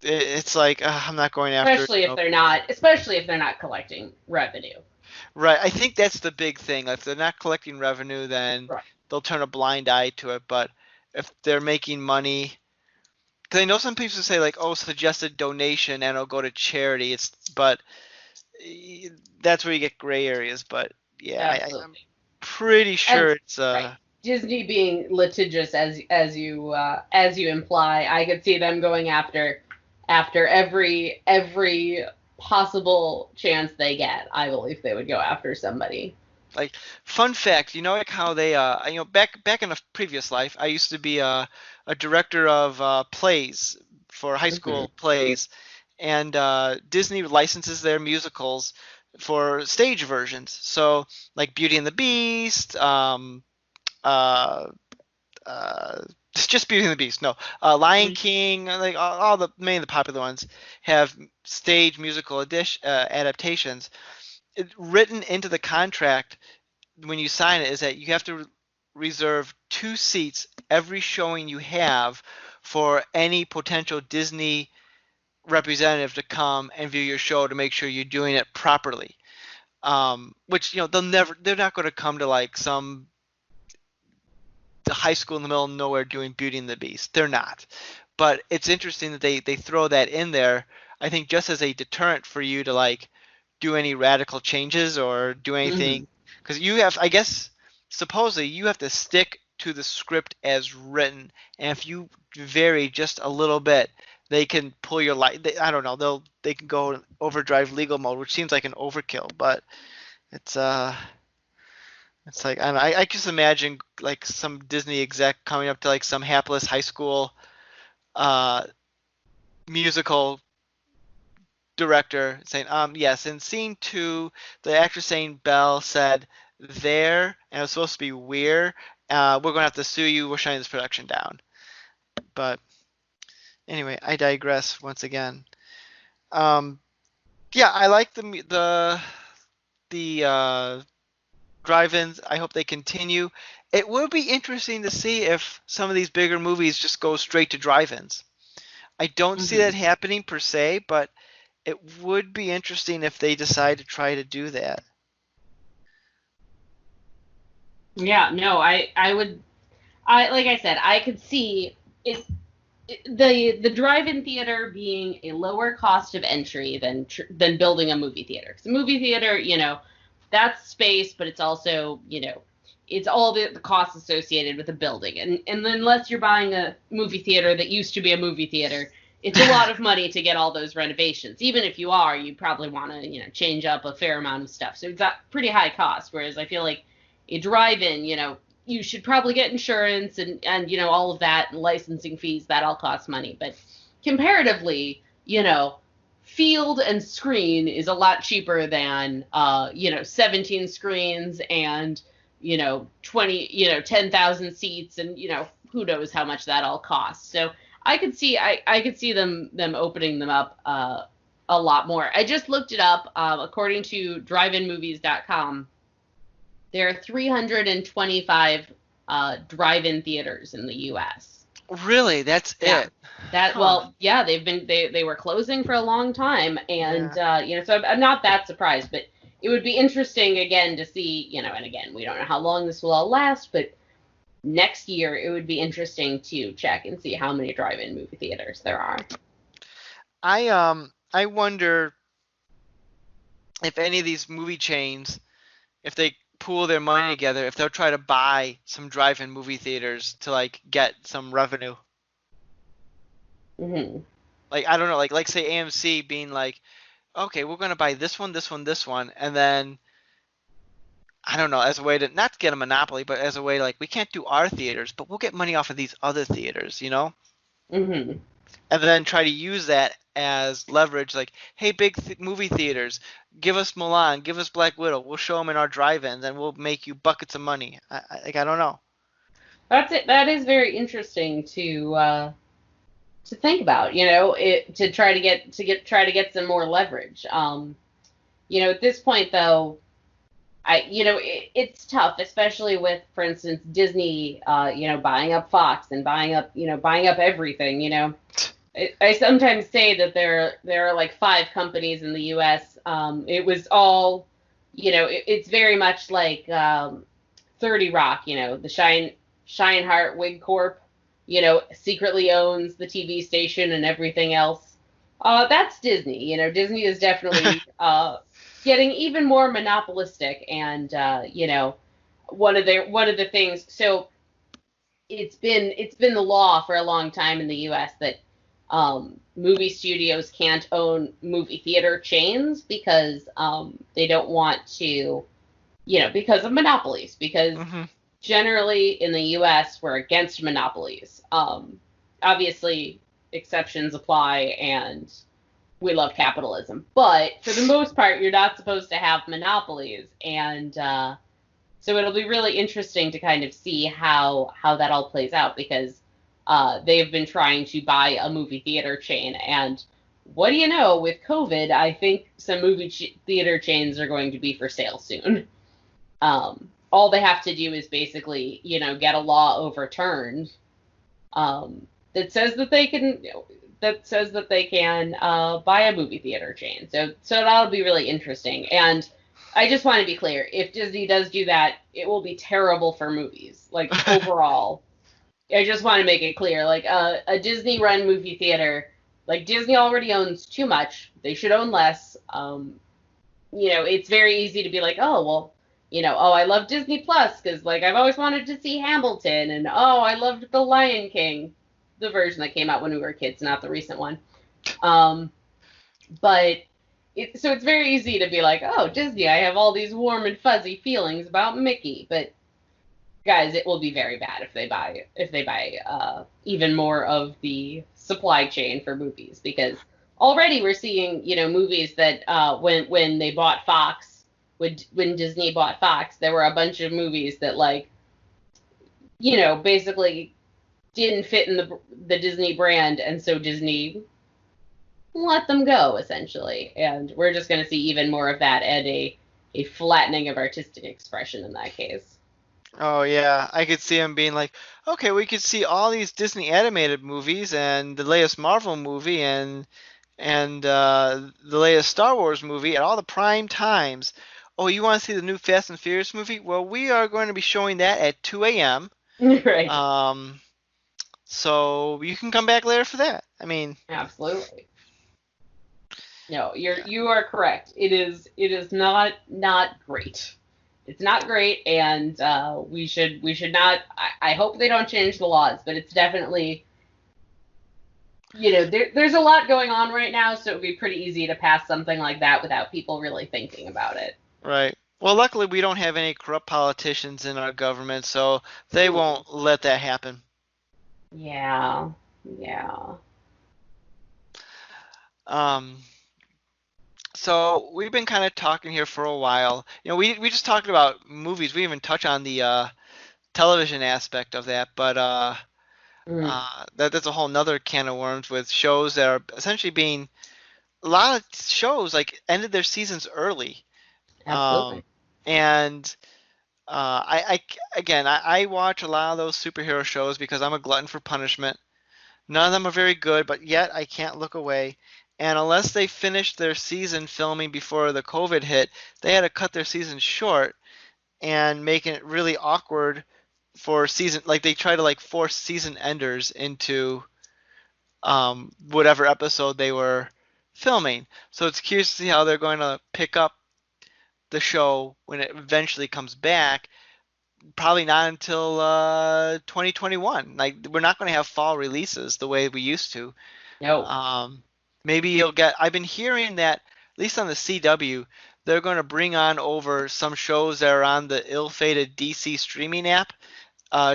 it's like I'm not going after. Especially if they're not collecting revenue. Right. I think that's the big thing. If they're not collecting revenue, then Right. they'll turn a blind eye to it. But if they're making money, because I know some people say like, "Oh, suggested donation and it'll go to charity." But that's where you get gray areas. But yeah, I'm Absolutely. pretty And sure it's right. Disney being litigious as you imply, I could see them going after every possible chance they get. I believe they would go after somebody. like fun fact. Like how they back in a previous life, I used to be a director of plays for high Hmm. school plays, and Disney licenses their musicals for stage versions. So like Beauty and the Beast, uh, it's just Beauty and the Beast. No, Lion King, like all the mainly the popular ones have stage musical adaptations. Written into the contract when you sign it is that you have to reserve 2 seats every showing you have for any potential Disney representative to come and view your show to make sure you're doing it properly. Which they're not going to come to like some high school in the middle of nowhere doing Beauty and the Beast. They're not. But it's interesting that they throw that in there. I think just as a deterrent for you to like do any radical changes or do Hmm. anything, because you have, I guess, supposedly you have to stick to the script as written, and if you vary just a little bit, they can pull your light. I don't know. They can go overdrive legal mode, which seems like an overkill, but it's it's like I just imagine like some Disney exec coming up to like some hapless high school uh, musical director saying, yes, in scene 2, the actress saying Belle said there, and it was supposed to be we're. We're going to have to sue you. We're shutting this production down. But anyway, I digress once again. Um, yeah, I like the drive-ins. I hope they continue. It will be interesting to see if some of these bigger movies just go straight to drive-ins. I don't see that happening per se, but it would be interesting if they decide to try to do that. Yeah, no, I would, like I said, I could see it, the drive-in theater being a lower cost of entry than building a movie theater. Because a movie theater, that's space, but it's also, it's all the costs associated with the building. And unless you're buying a movie theater that used to be a movie theater, it's a lot of money to get all those renovations. Even if you are, you probably want to, change up a fair amount of stuff. So it's got pretty high cost. Whereas I feel like a drive-in, you should probably get insurance and all of that, and licensing fees, that all costs money. But comparatively, field and screen is a lot cheaper than 17 screens and 20 10,000 seats, and who knows how much that all costs. So I could see them opening them up a lot more. I just looked it up. According to driveinmovies.com, there are 325 drive-in theaters in the U.S. Really, that's it. Well, yeah, they were closing for a long time, and so I'm not that surprised. But it would be interesting again to see, and again, we don't know how long this will all last, but next year it would be interesting to check and see how many drive-in movie theaters there are. I wonder if any of these movie chains, if they pool their money together, if they'll try to buy some drive-in movie theaters to like get some revenue. Mm-hmm. Like, I don't know, like say AMC being like, okay, we're gonna buy this one, and then I don't know, as a way to not get a monopoly, but as a way to, like, we can't do our theaters, but we'll get money off of these other theaters, Mm-hmm. And then try to use that as leverage, like, hey, big movie theaters, give us Mulan, give us Black Widow, we'll show them in our drive-ins, and we'll make you buckets of money. I don't know. That's it. That is very interesting to think about. To try to get some more leverage. At this point though, it's tough, especially with, for instance, Disney, buying up Fox and buying up everything. I sometimes say that there are like 5 companies in the U.S. It was all, it's very much like 30 Rock. The Scheinhart Wig Corp, secretly owns the TV station and everything else. That's Disney. Disney is definitely getting even more monopolistic, and one of the things. So it's been the law for a long time in the U.S. that movie studios can't own movie theater chains because they don't want to, because of monopolies. Because generally in the U.S. we're against monopolies. Obviously exceptions apply, and we love capitalism, but for the most part, you're not supposed to have monopolies, and so it'll be really interesting to kind of see how that all plays out, because they've been trying to buy a movie theater chain, and what do you know, with COVID, I think some movie theater chains are going to be for sale soon. All they have to do is basically, get a law overturned that says that they can buy a movie theater chain. So that'll be really interesting. And I just want to be clear, if Disney does do that, it will be terrible for movies, like, overall. I just want to make it clear, like, a Disney-run movie theater, like, Disney already owns too much. They should own less. It's very easy to be like, oh, well, I love Disney Plus because, like, I've always wanted to see Hamilton, and I loved The Lion King, the version that came out when we were kids, not the recent one. But so it's very easy to be like, oh, Disney, I have all these warm and fuzzy feelings about Mickey. But guys, it will be very bad if they buy even more of the supply chain for movies, because already we're seeing, movies that when they bought Fox, when Disney bought Fox, there were a bunch of movies that, like, basically didn't fit in the Disney brand, and so Disney let them go, essentially. And we're just going to see even more of that at a a flattening of artistic expression in that case. Oh yeah, I could see him being like, okay, we could see all these Disney animated movies and the latest Marvel movie and the latest Star Wars movie at all the prime times. Oh, you want to see the new Fast and Furious movie? Well, we are going to be showing that at 2 a.m. Right. Um, so you can come back later for that. I mean, Absolutely. No, yeah, you are correct. It is not great. It's not great, and we should not. I hope they don't change the laws, but it's definitely, there's a lot going on right now, so it would be pretty easy to pass something like that without people really thinking about it. right. Well, luckily we don't have any corrupt politicians in our government, so they Mm. won't let that happen. Yeah, yeah. Um, So we've been kind of talking here for a while. We just talked about movies. We didn't even touch on the television aspect of that, but Mm, that's a whole nother can of worms with shows that are essentially being a lot of shows like ended their seasons early. Um, absolutely. and again, I watch a lot of those superhero shows because I'm a glutton for punishment. None of them are very good, but yet I can't look away. And unless they finished their season filming before the COVID hit, they had to cut their season short and making it really awkward for season. Like they try to like force season enders into whatever episode they were filming. So it's curious to see how they're going to pick up the show when it eventually comes back. Probably not until 2021. Like we're not going to have fall releases the way we used to. No. Um, maybe you'll get. I've been hearing that at least on the CW, they're going to bring on over some shows that are on the ill-fated DC streaming app,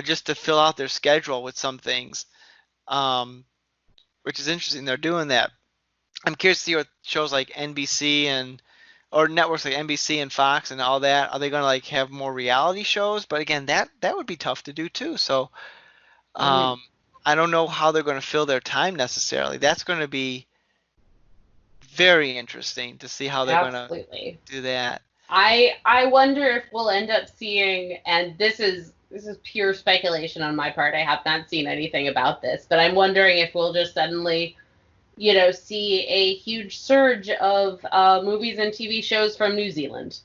just to fill out their schedule with some things, um, which is interesting. They're doing that. I'm curious to see what shows like NBC and or networks like NBC and Fox and all that are they going to like have more reality shows? But again, that would be tough to do too. So Mm, um, I don't know how they're going to fill their time necessarily. That's going to be very interesting to see how they're going to absolutely. do that. I wonder if we'll end up seeing, and this is pure speculation on my part. I have not seen anything about this, but I'm wondering if we'll just suddenly, see a huge surge of movies and TV shows from New Zealand.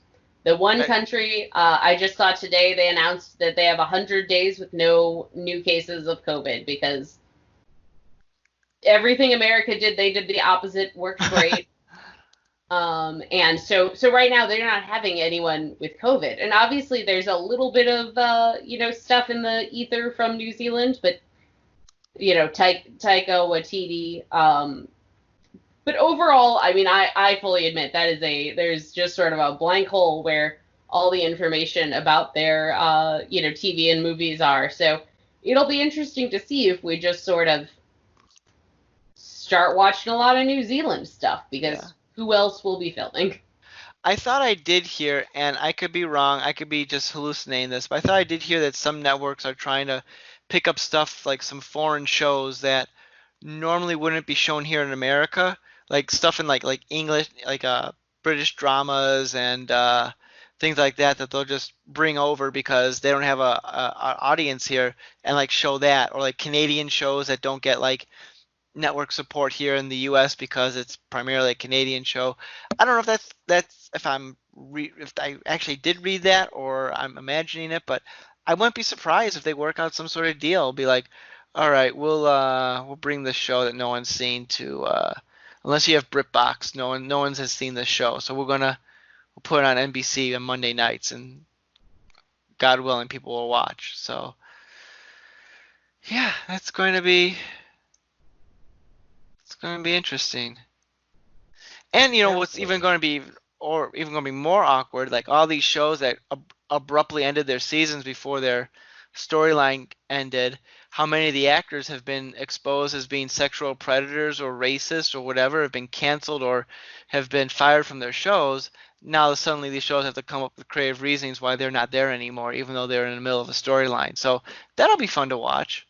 The one Right. country I just saw today, they announced that they have 100 days with no new cases of COVID because everything America did, they did the opposite, worked great. And so right now they're not having anyone with COVID. And obviously there's a little bit of stuff in the ether from New Zealand, but Taika Waititi. But overall, I mean, I fully admit there's just sort of a blank hole where all the information about their TV and movies are. So it'll be interesting to see if we just sort of start watching a lot of New Zealand stuff Yeah. because who else will be filming? I thought I did hear, and I could be wrong, I could be just hallucinating this, but I thought I did hear that some networks are trying to pick up stuff like some foreign shows that normally wouldn't be shown here in America, like stuff in like English, like British dramas and things like that that they'll just bring over because they don't have a audience here and like show that, or like Canadian shows that don't get like network support here in the U.S. because it's primarily a Canadian show. I don't know if that's if I actually did read that or I'm imagining it, but I wouldn't be surprised if they work out some sort of deal. Be like, all right, we'll bring this show that no one's seen to unless you have BritBox, no one's has seen this show, so we'll put it on NBC on Monday nights and God willing people will watch. So yeah, it's going to be interesting. And what's even Absolutely. going to be or even going to be more awkward, like all these shows that abruptly ended their seasons before their storyline ended, how many of the actors have been exposed as being sexual predators or racist or whatever, have been canceled or have been fired from their shows. Now suddenly these shows have to come up with creative reasons why they're not there anymore, even though they're in the middle of a storyline. So that'll be fun to watch.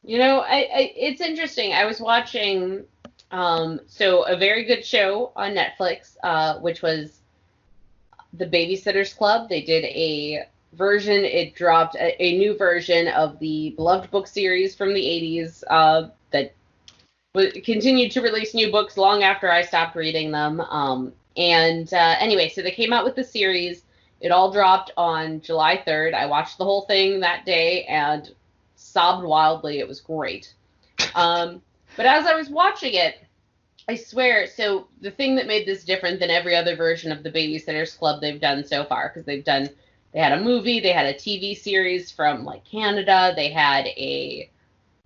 It's interesting. I was watching, a very good show on Netflix, which was the Babysitters Club. They did a version. It dropped a new version of the beloved book series from the 80s that continued to release new books long after I stopped reading them. Anyway, so they came out with the series. It all dropped on July 3rd. I watched the whole thing that day and sobbed wildly. It was great. But as I was watching it, I swear, so the thing that made this different than every other version of the Babysitters Club they've done so far, because they had a movie, they had a TV series from like Canada, they had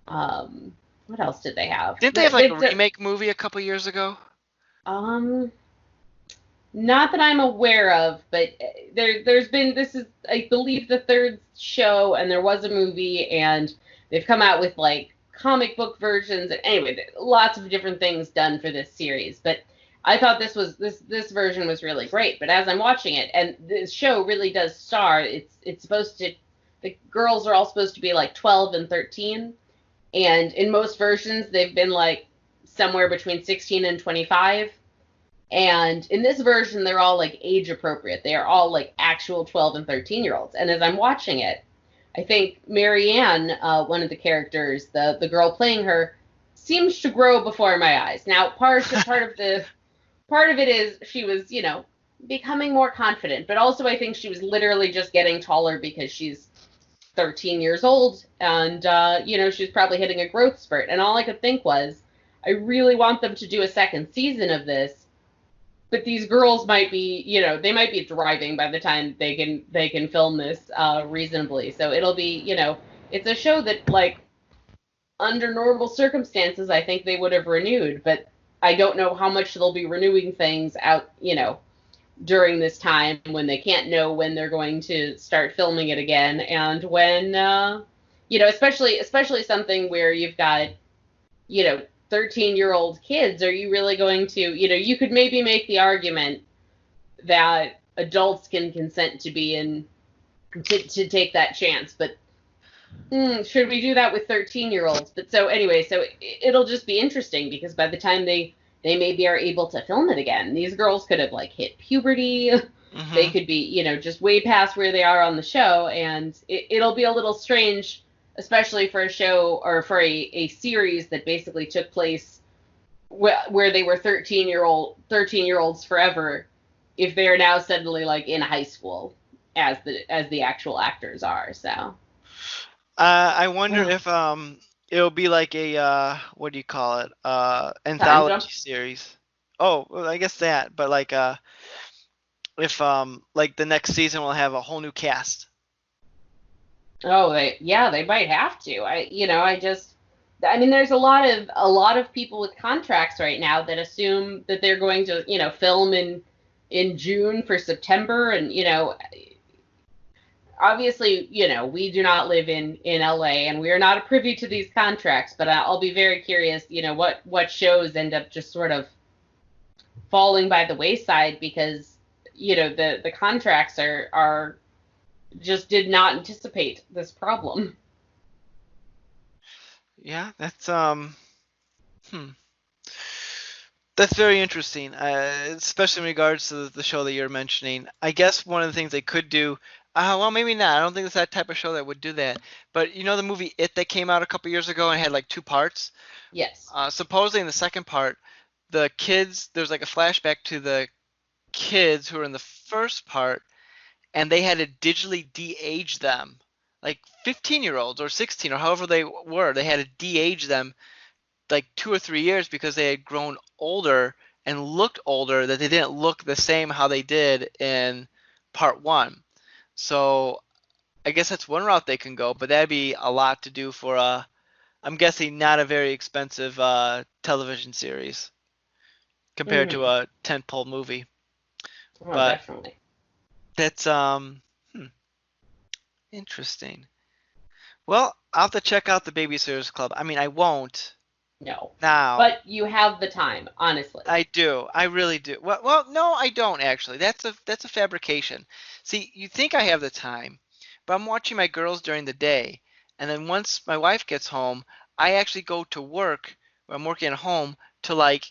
what else did they have? Didn't they have like a remake movie a couple years ago? Um, Not that I'm aware of, but this is, I believe, the third show, and there was a movie, and they've come out with like comic book versions. Anyway, lots of different things done for this series. But I thought this version was really great. But as I'm watching it, and the show really does star, it's supposed to, the girls are all supposed to be like 12 and 13, and in most versions they've been like somewhere between 16 and 25. And in this version, they're all like age appropriate. They are all like actual 12 and 13-year-olds. And as I'm watching it, I think Marianne, one of the characters, the girl playing her, seems to grow before my eyes. Now, part of it is she was, becoming more confident, but also I think she was literally just getting taller because she's 13 years old, and she's probably hitting a growth spurt. And all I could think was, I really want them to do a second season of this, but these girls might be, they might be driving by the time they can film this reasonably. So it'll be, it's a show that, like, under normal circumstances, I think they would have renewed, but I don't know how much they'll be renewing things out, during this time when they can't know when they're going to start filming it again, and when, especially something where you've got, 13-year-old kids. Are you really going to, you could maybe make the argument that adults can consent to be to take that chance, but should we do that with 13-year-olds? But so anyway, so it'll just be interesting, because by the time they maybe are able to film it again, these girls could have like hit puberty. Mm-hmm. They could be, just way past where they are on the show, and it'll be a little strange, especially for a show or for a series that basically took place where they were 13-year-olds forever, if they're now suddenly like in high school as the actual actors are. So I wonder if it'll be like a what do you call it, anthology series. Oh, well, I guess that, but like if like the next season will have a whole new cast. Oh, they might have to. There's a lot of people with contracts right now that assume that they're going to, film in June for September, and obviously, we do not live in LA, and we are not privy to these contracts, but I'll be very curious, what shows end up just sort of falling by the wayside because, the contracts are just did not anticipate this problem. Yeah, that's that's very interesting, especially in regards to the show that you're mentioning. I guess one of the things they could do, well, maybe not. I don't think it's that type of show that would do that. But the movie It that came out a couple years ago and had like 2 parts? Yes. Supposedly in the second part, the kids, there's like a flashback to the kids who were in the first part, and they had to digitally de-age them, like 15-year-olds or 16 or however they were. They had to de-age them like 2 or 3 years because they had grown older and looked older, that they didn't look the same how they did in part 1. So I guess that's one route they can go, but that'd be a lot to do for I'm guessing not a very expensive television series compared to a tentpole movie. Oh, but definitely. That's interesting. Well, I'll have to check out the Babysitters Club. I mean, I won't. No. Now. But you have the time, honestly. I do. I really do. Well, no, I don't actually. That's a fabrication. See, you think I have the time, but I'm watching my girls during the day, and then once my wife gets home, I actually go to work. I'm working at home to like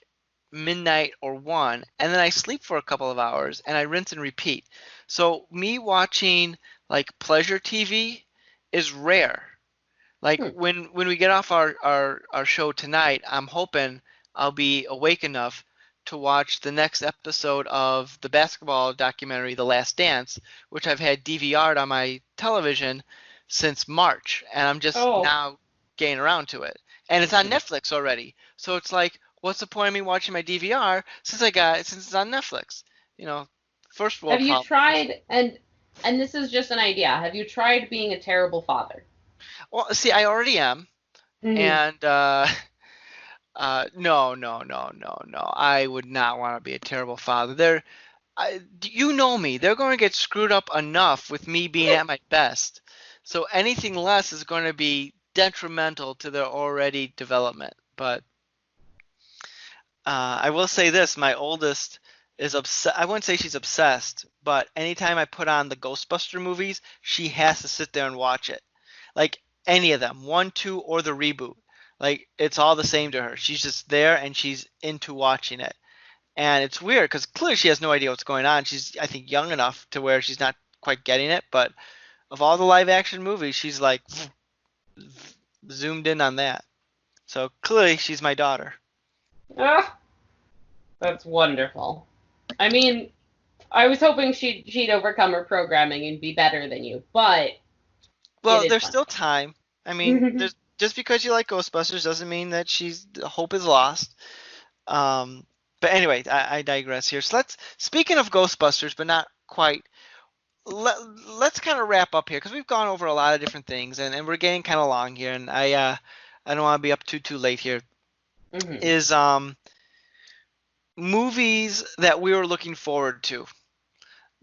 midnight or 1, and then I sleep for a couple of hours and I rinse and repeat. So me watching like pleasure TV is rare. Like Hmm. when we get off our show tonight, I'm hoping I'll be awake enough to watch the next episode of the basketball documentary The Last Dance, which I've had DVR'd on my television since March, and I'm just Oh. now getting around to it. And it's on Netflix already. So it's like, what's the point of me watching my DVR since it's on Netflix? You know, first Have world you problems. tried, and this is just an idea, have you tried being a terrible father? Well, see, I already am, Hmm. and no, no, no, no, no. I would not want to be a terrible father. You know me. They're going to get screwed up enough with me being at my best. So anything less is going to be detrimental to their already development. But I will say this: my oldest is obsessed. I wouldn't say she's obsessed, but anytime I put on the Ghostbuster movies, she has to sit there and watch it. Like any of them, one, two, or the reboot. Like it's all the same to her. She's just there and she's into watching it. And it's weird because clearly she has no idea what's going on. She's, I think, young enough to where she's not quite getting it. But of all the live action movies, she's like zoomed in on that. So clearly she's my daughter. Ah, that's wonderful. I mean, I was hoping she'd overcome her programming and be better than you, but it Well, is there's still wonderful. time. I mean, there's just because you like Ghostbusters doesn't mean that she's hope is lost. Um, but anyway, I digress here. So let's speaking of Ghostbusters, but not quite. Let, let's kind of wrap up here because we've gone over a lot of different things and we're getting kind of long here, and I don't want to be up too late here. Hmm. Is movies that we were looking forward to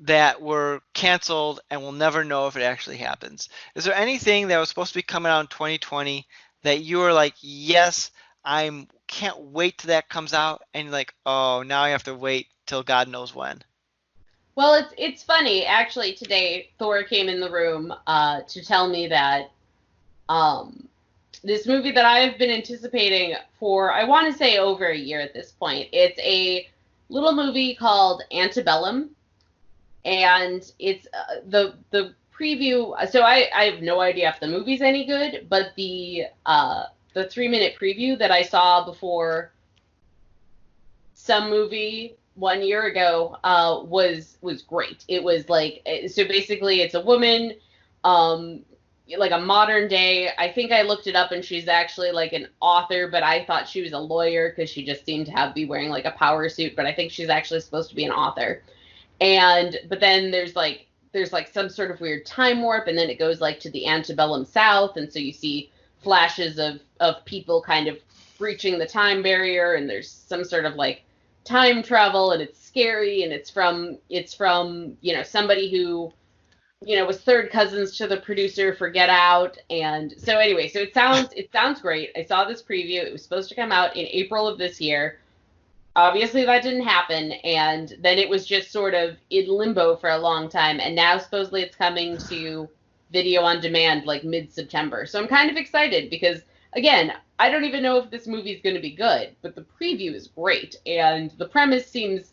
that were canceled and we'll never know if it actually happens. Is there anything that was supposed to be coming out in 2020 that you were like, yes, I can't wait till that comes out, and you're like, oh, now I have to wait till God knows when? Well, it's funny actually. Today, Thor came in the room to tell me that um, this movie that I've been anticipating for I want to say over a year at this point. It's a little movie called Antebellum, and it's the preview. So I have no idea if the movie's any good, but the 3 minute preview that I saw before some movie 1 year ago was great. It was like so basically it's a woman um like a modern day. I think I looked it up and she's actually like an author, but I thought she was a lawyer because she just seemed to have be wearing like a power suit, but I think she's actually supposed to be an author. And but then there's like some sort of weird time warp, and then it goes like to the antebellum South, and so you see flashes of people kind of breaching the time barrier, and there's some sort of like time travel, and it's scary, and it's from somebody who was third cousins to the producer for Get Out. And so anyway, so it sounds great. I saw this preview. It was supposed to come out in April of this year. Obviously that didn't happen, and then it was just sort of in limbo for a long time, and now supposedly it's coming to video on demand like mid-September. So I'm kind of excited because again, I don't even know if this movie is going to be good, but the preview is great and the premise seems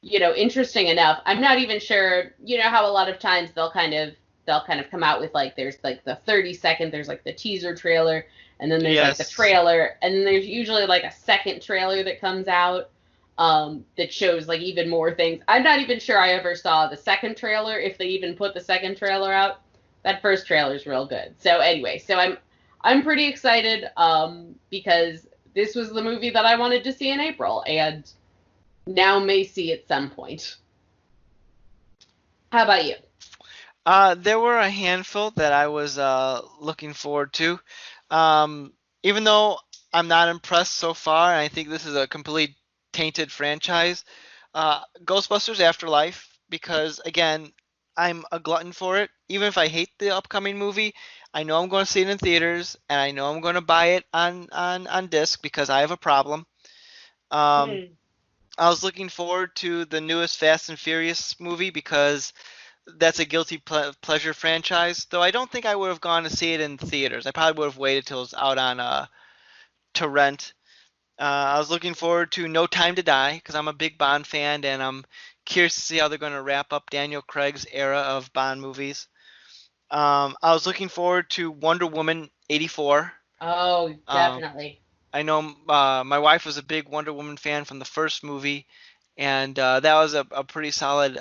interesting enough. I'm not even sure, how a lot of times they'll kind of come out with like there's like the 30-second, there's like the teaser trailer, and then there's like the Yes. trailer, and then there's usually like a second trailer that comes out that shows like even more things. I'm not even sure I ever saw the second trailer, if they even put the second trailer out. That first trailer is real good. So anyway, so I'm pretty excited because this was the movie that I wanted to see in April and now may see at some point. How about you? There were a handful that I was looking forward to. Even though I'm not impressed so far, and I think this is a completely tainted franchise, Ghostbusters Afterlife, because again, I'm a glutton for it. Even if I hate the upcoming movie, I know I'm going to see it in theaters, and I know I'm going to buy it on disc because I have a problem. Um, Hmm. I was looking forward to the newest Fast and Furious movie because that's a guilty pleasure franchise. Though I don't think I would have gone to see it in theaters. I probably would have waited till it was out on to rent. I was looking forward to No Time to Die because I'm a big Bond fan and I'm curious to see how they're going to wrap up Daniel Craig's era of Bond movies. I was looking forward to Wonder Woman 84. Oh, Um, definitely. I know my wife was a big Wonder Woman fan from the first movie, and that was a pretty solid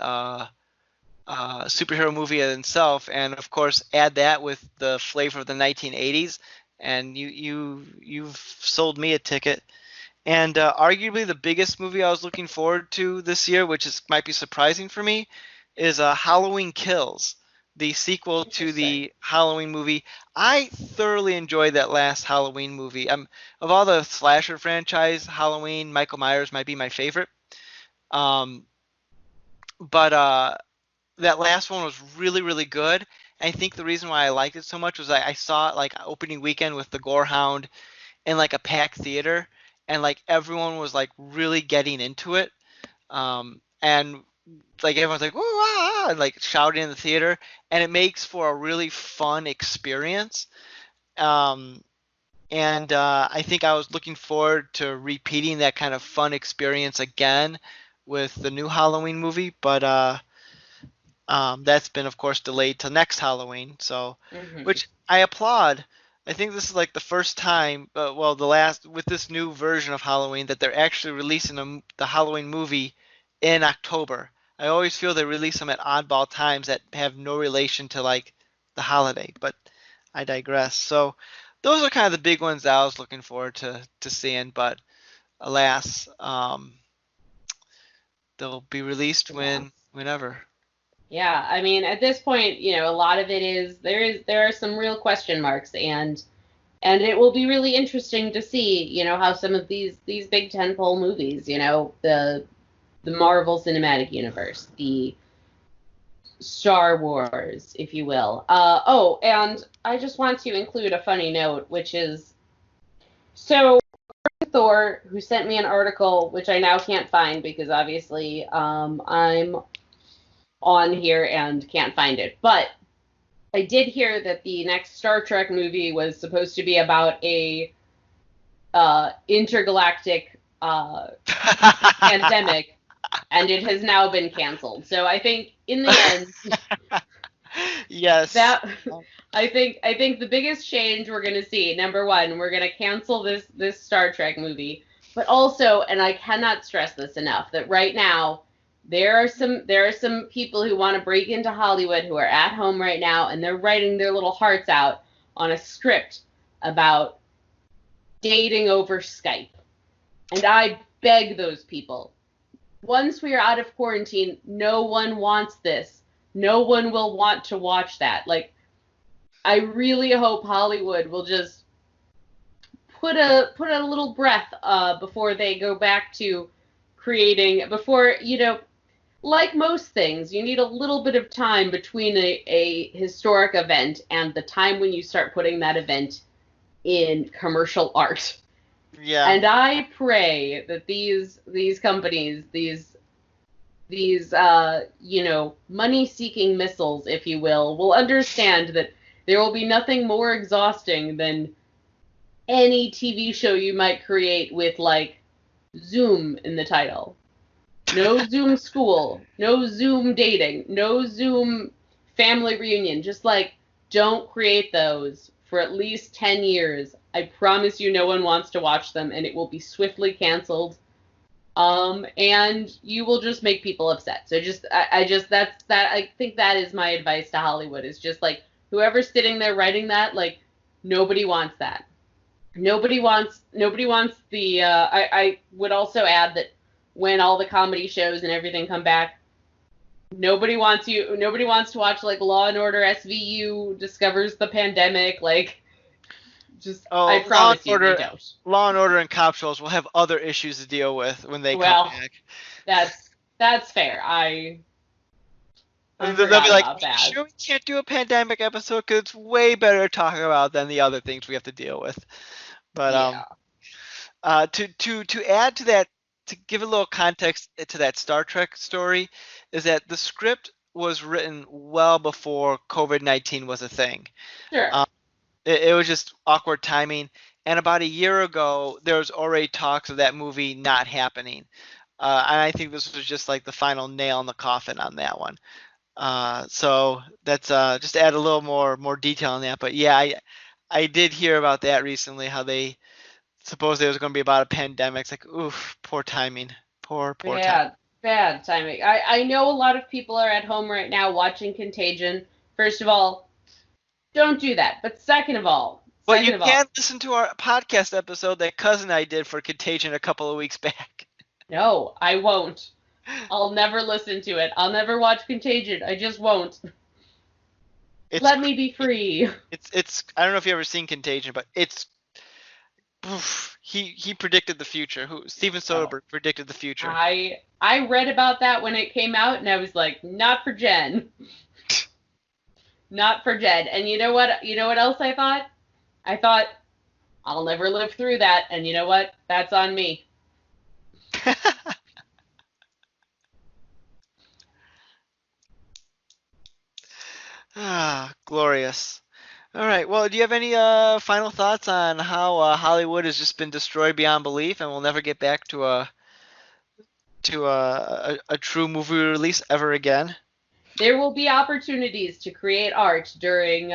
superhero movie in itself. And of course, add that with the flavor of the 1980s, and you've sold me a ticket. And arguably the biggest movie I was looking forward to this year, which is might be surprising for me, is Halloween Kills, the sequel to Interesting. the Halloween movie. I thoroughly enjoyed that last Halloween movie. Of all the slasher franchise, Halloween, Michael Myers might be my favorite. Um, but that last one was really, really good. And I think the reason why I liked it so much was I saw it like opening weekend with the Gorehound in like a packed theater, and like everyone was like really getting into it, and like everyone's like woo ah, and like shouting in the theater, and it makes for a really fun experience. um, and I think I was looking forward to repeating that kind of fun experience again with the new Halloween movie, but that's been, of course, delayed till next Halloween. So, Hmm. which I applaud. I think this is like the first time, well, the last with this new version of Halloween that they're actually releasing the Halloween movie in October. I always feel they release them at oddball times that have no relation to like the holiday, but I digress. So, those are kind of the big ones that I was looking forward to seeing, but alas, they'll be released Yeah. whenever. Yeah, I mean, at this point, a lot of it there are some real question marks, and it will be really interesting to see, how some of these big tentpole movies, the Marvel Cinematic Universe, the Star Wars, if you will. Oh, and I just want to include a funny note, which is so Thor, who sent me an article, which I now can't find because obviously I'm on here and can't find it, but I did hear that the next Star Trek movie was supposed to be about a intergalactic pandemic, and it has now been canceled. So I think in the end, Yes. that I think the biggest change we're going to see, number one, we're going to cancel this Star Trek movie, but also, and I cannot stress this enough, that right now there are some people who want to break into Hollywood who are at home right now, and they're writing their little hearts out on a script about dating over Skype. And I beg those people, once we are out of quarantine, no one wants this. No one will want to watch that. Like, I really hope Hollywood will just put a little breath before they go back to creating, before, like most things, you need a little bit of time between a historic event and the time when you start putting that event in commercial art. Yeah. And I pray that these companies, these money seeking missiles, if you will understand that there will be nothing more exhausting than any TV show you might create with like Zoom in the title. No Zoom school, no Zoom dating, no Zoom family reunion. Just like, don't create those for at least 10 years. I promise you no one wants to watch them, and it will be swiftly canceled. And you will just make people upset. So I think that is my advice to Hollywood, is just like, whoever's sitting there writing that, like, nobody wants that. Nobody wants the I would also add that when all the comedy shows and everything come back, nobody wants to watch like Law and Order SVU discovers the pandemic, like, just, I Oh, promise you they don't. Law and Order, and cop shows will have other issues to deal with when they come Well, back. that's fair. I They'll be forgot like, about "Are you that. sure we can't do a pandemic episode? Because it's way better to talk about than the other things we have to deal with." But Yeah. to add to that, to give a little context to that Star Trek story, is that the script was written well before COVID-19 was a thing. Sure. Um, it was just awkward timing, And about a year ago, there was already talks of that movie not happening. And I think this was just like the final nail in the coffin on that one. So that's just to add a little more detail on that. But yeah, I did hear about that recently. How they supposedly it was going to be about a pandemic. It's like, oof, poor timing, poor time. Bad timing. I know a lot of people are at home right now watching Contagion. First of all, don't do that. But But you can listen to our podcast episode that cousin and I did for Contagion a couple of weeks back. no, I won't. I'll never listen to it. I'll never watch Contagion. I just won't. Let me be free. It's I don't know if you've ever seen Contagion, but it's oof, he predicted the future. Steven Soderbergh predicted the future. I read about that when it came out, and I was like, not for Jen. Not for Jen. And you know what? You know what else I thought? I thought, I'll never live through that. And you know what? That's on me. Glorious. All right. Well, do you have any final thoughts on how Hollywood has just been destroyed beyond belief, and we'll never get back to a true movie release ever again? There will be opportunities to create art during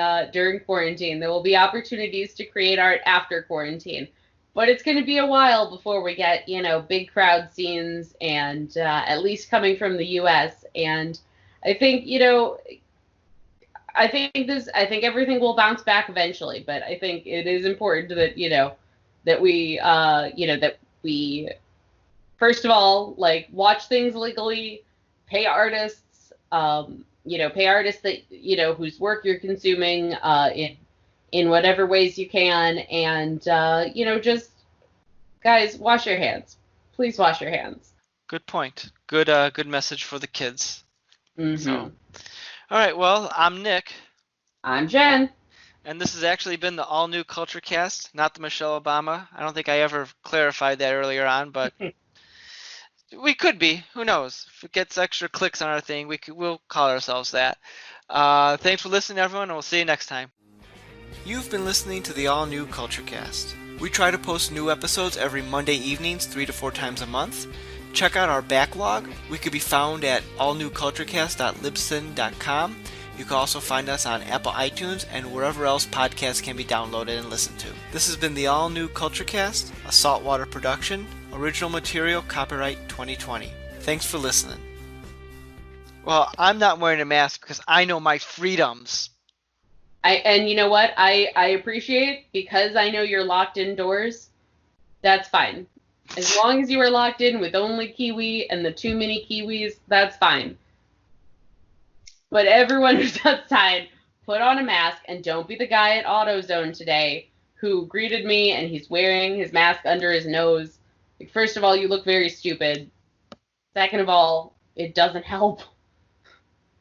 quarantine. There will be opportunities to create art after quarantine, but it's going to be a while before we get big crowd scenes, and at least coming from the U.S. And I think I think everything will bounce back eventually, but I think it is important that that we first of all, like, watch things legally, pay artists, pay artists that whose work you're consuming in whatever ways you can, and just, guys, wash your hands. Please wash your hands. Good point. Good message for the kids. Mm-hmm. So, all right. Well, I'm Nick. I'm Jen. And this has actually been the all new Culture Cast, not the Michelle Obama. I don't think I ever clarified that earlier on, but we could be. Who knows? If it gets extra clicks on our thing, we'll call ourselves that. Thanks for listening, everyone, and we'll see you next time. You've been listening to the all new Culture Cast. We try to post new episodes every Monday evenings 3 to 4 times a month. Check out our backlog. We could be found at allnewculturecast.libsyn.com. You can also find us on Apple iTunes and wherever else podcasts can be downloaded and listened to. This has been the All New Culture Cast, a Saltwater production. Original material copyright 2020. Thanks for listening. Well, I'm not wearing a mask because I know my freedoms. And you know what? I appreciate, because I know you're locked indoors. That's fine. As long as you are locked in with only Kiwi and the 2 mini Kiwis, that's fine. But everyone who's outside, put on a mask, and don't be the guy at AutoZone today who greeted me and he's wearing his mask under his nose. Like, first of all, you look very stupid. Second of all, it doesn't help.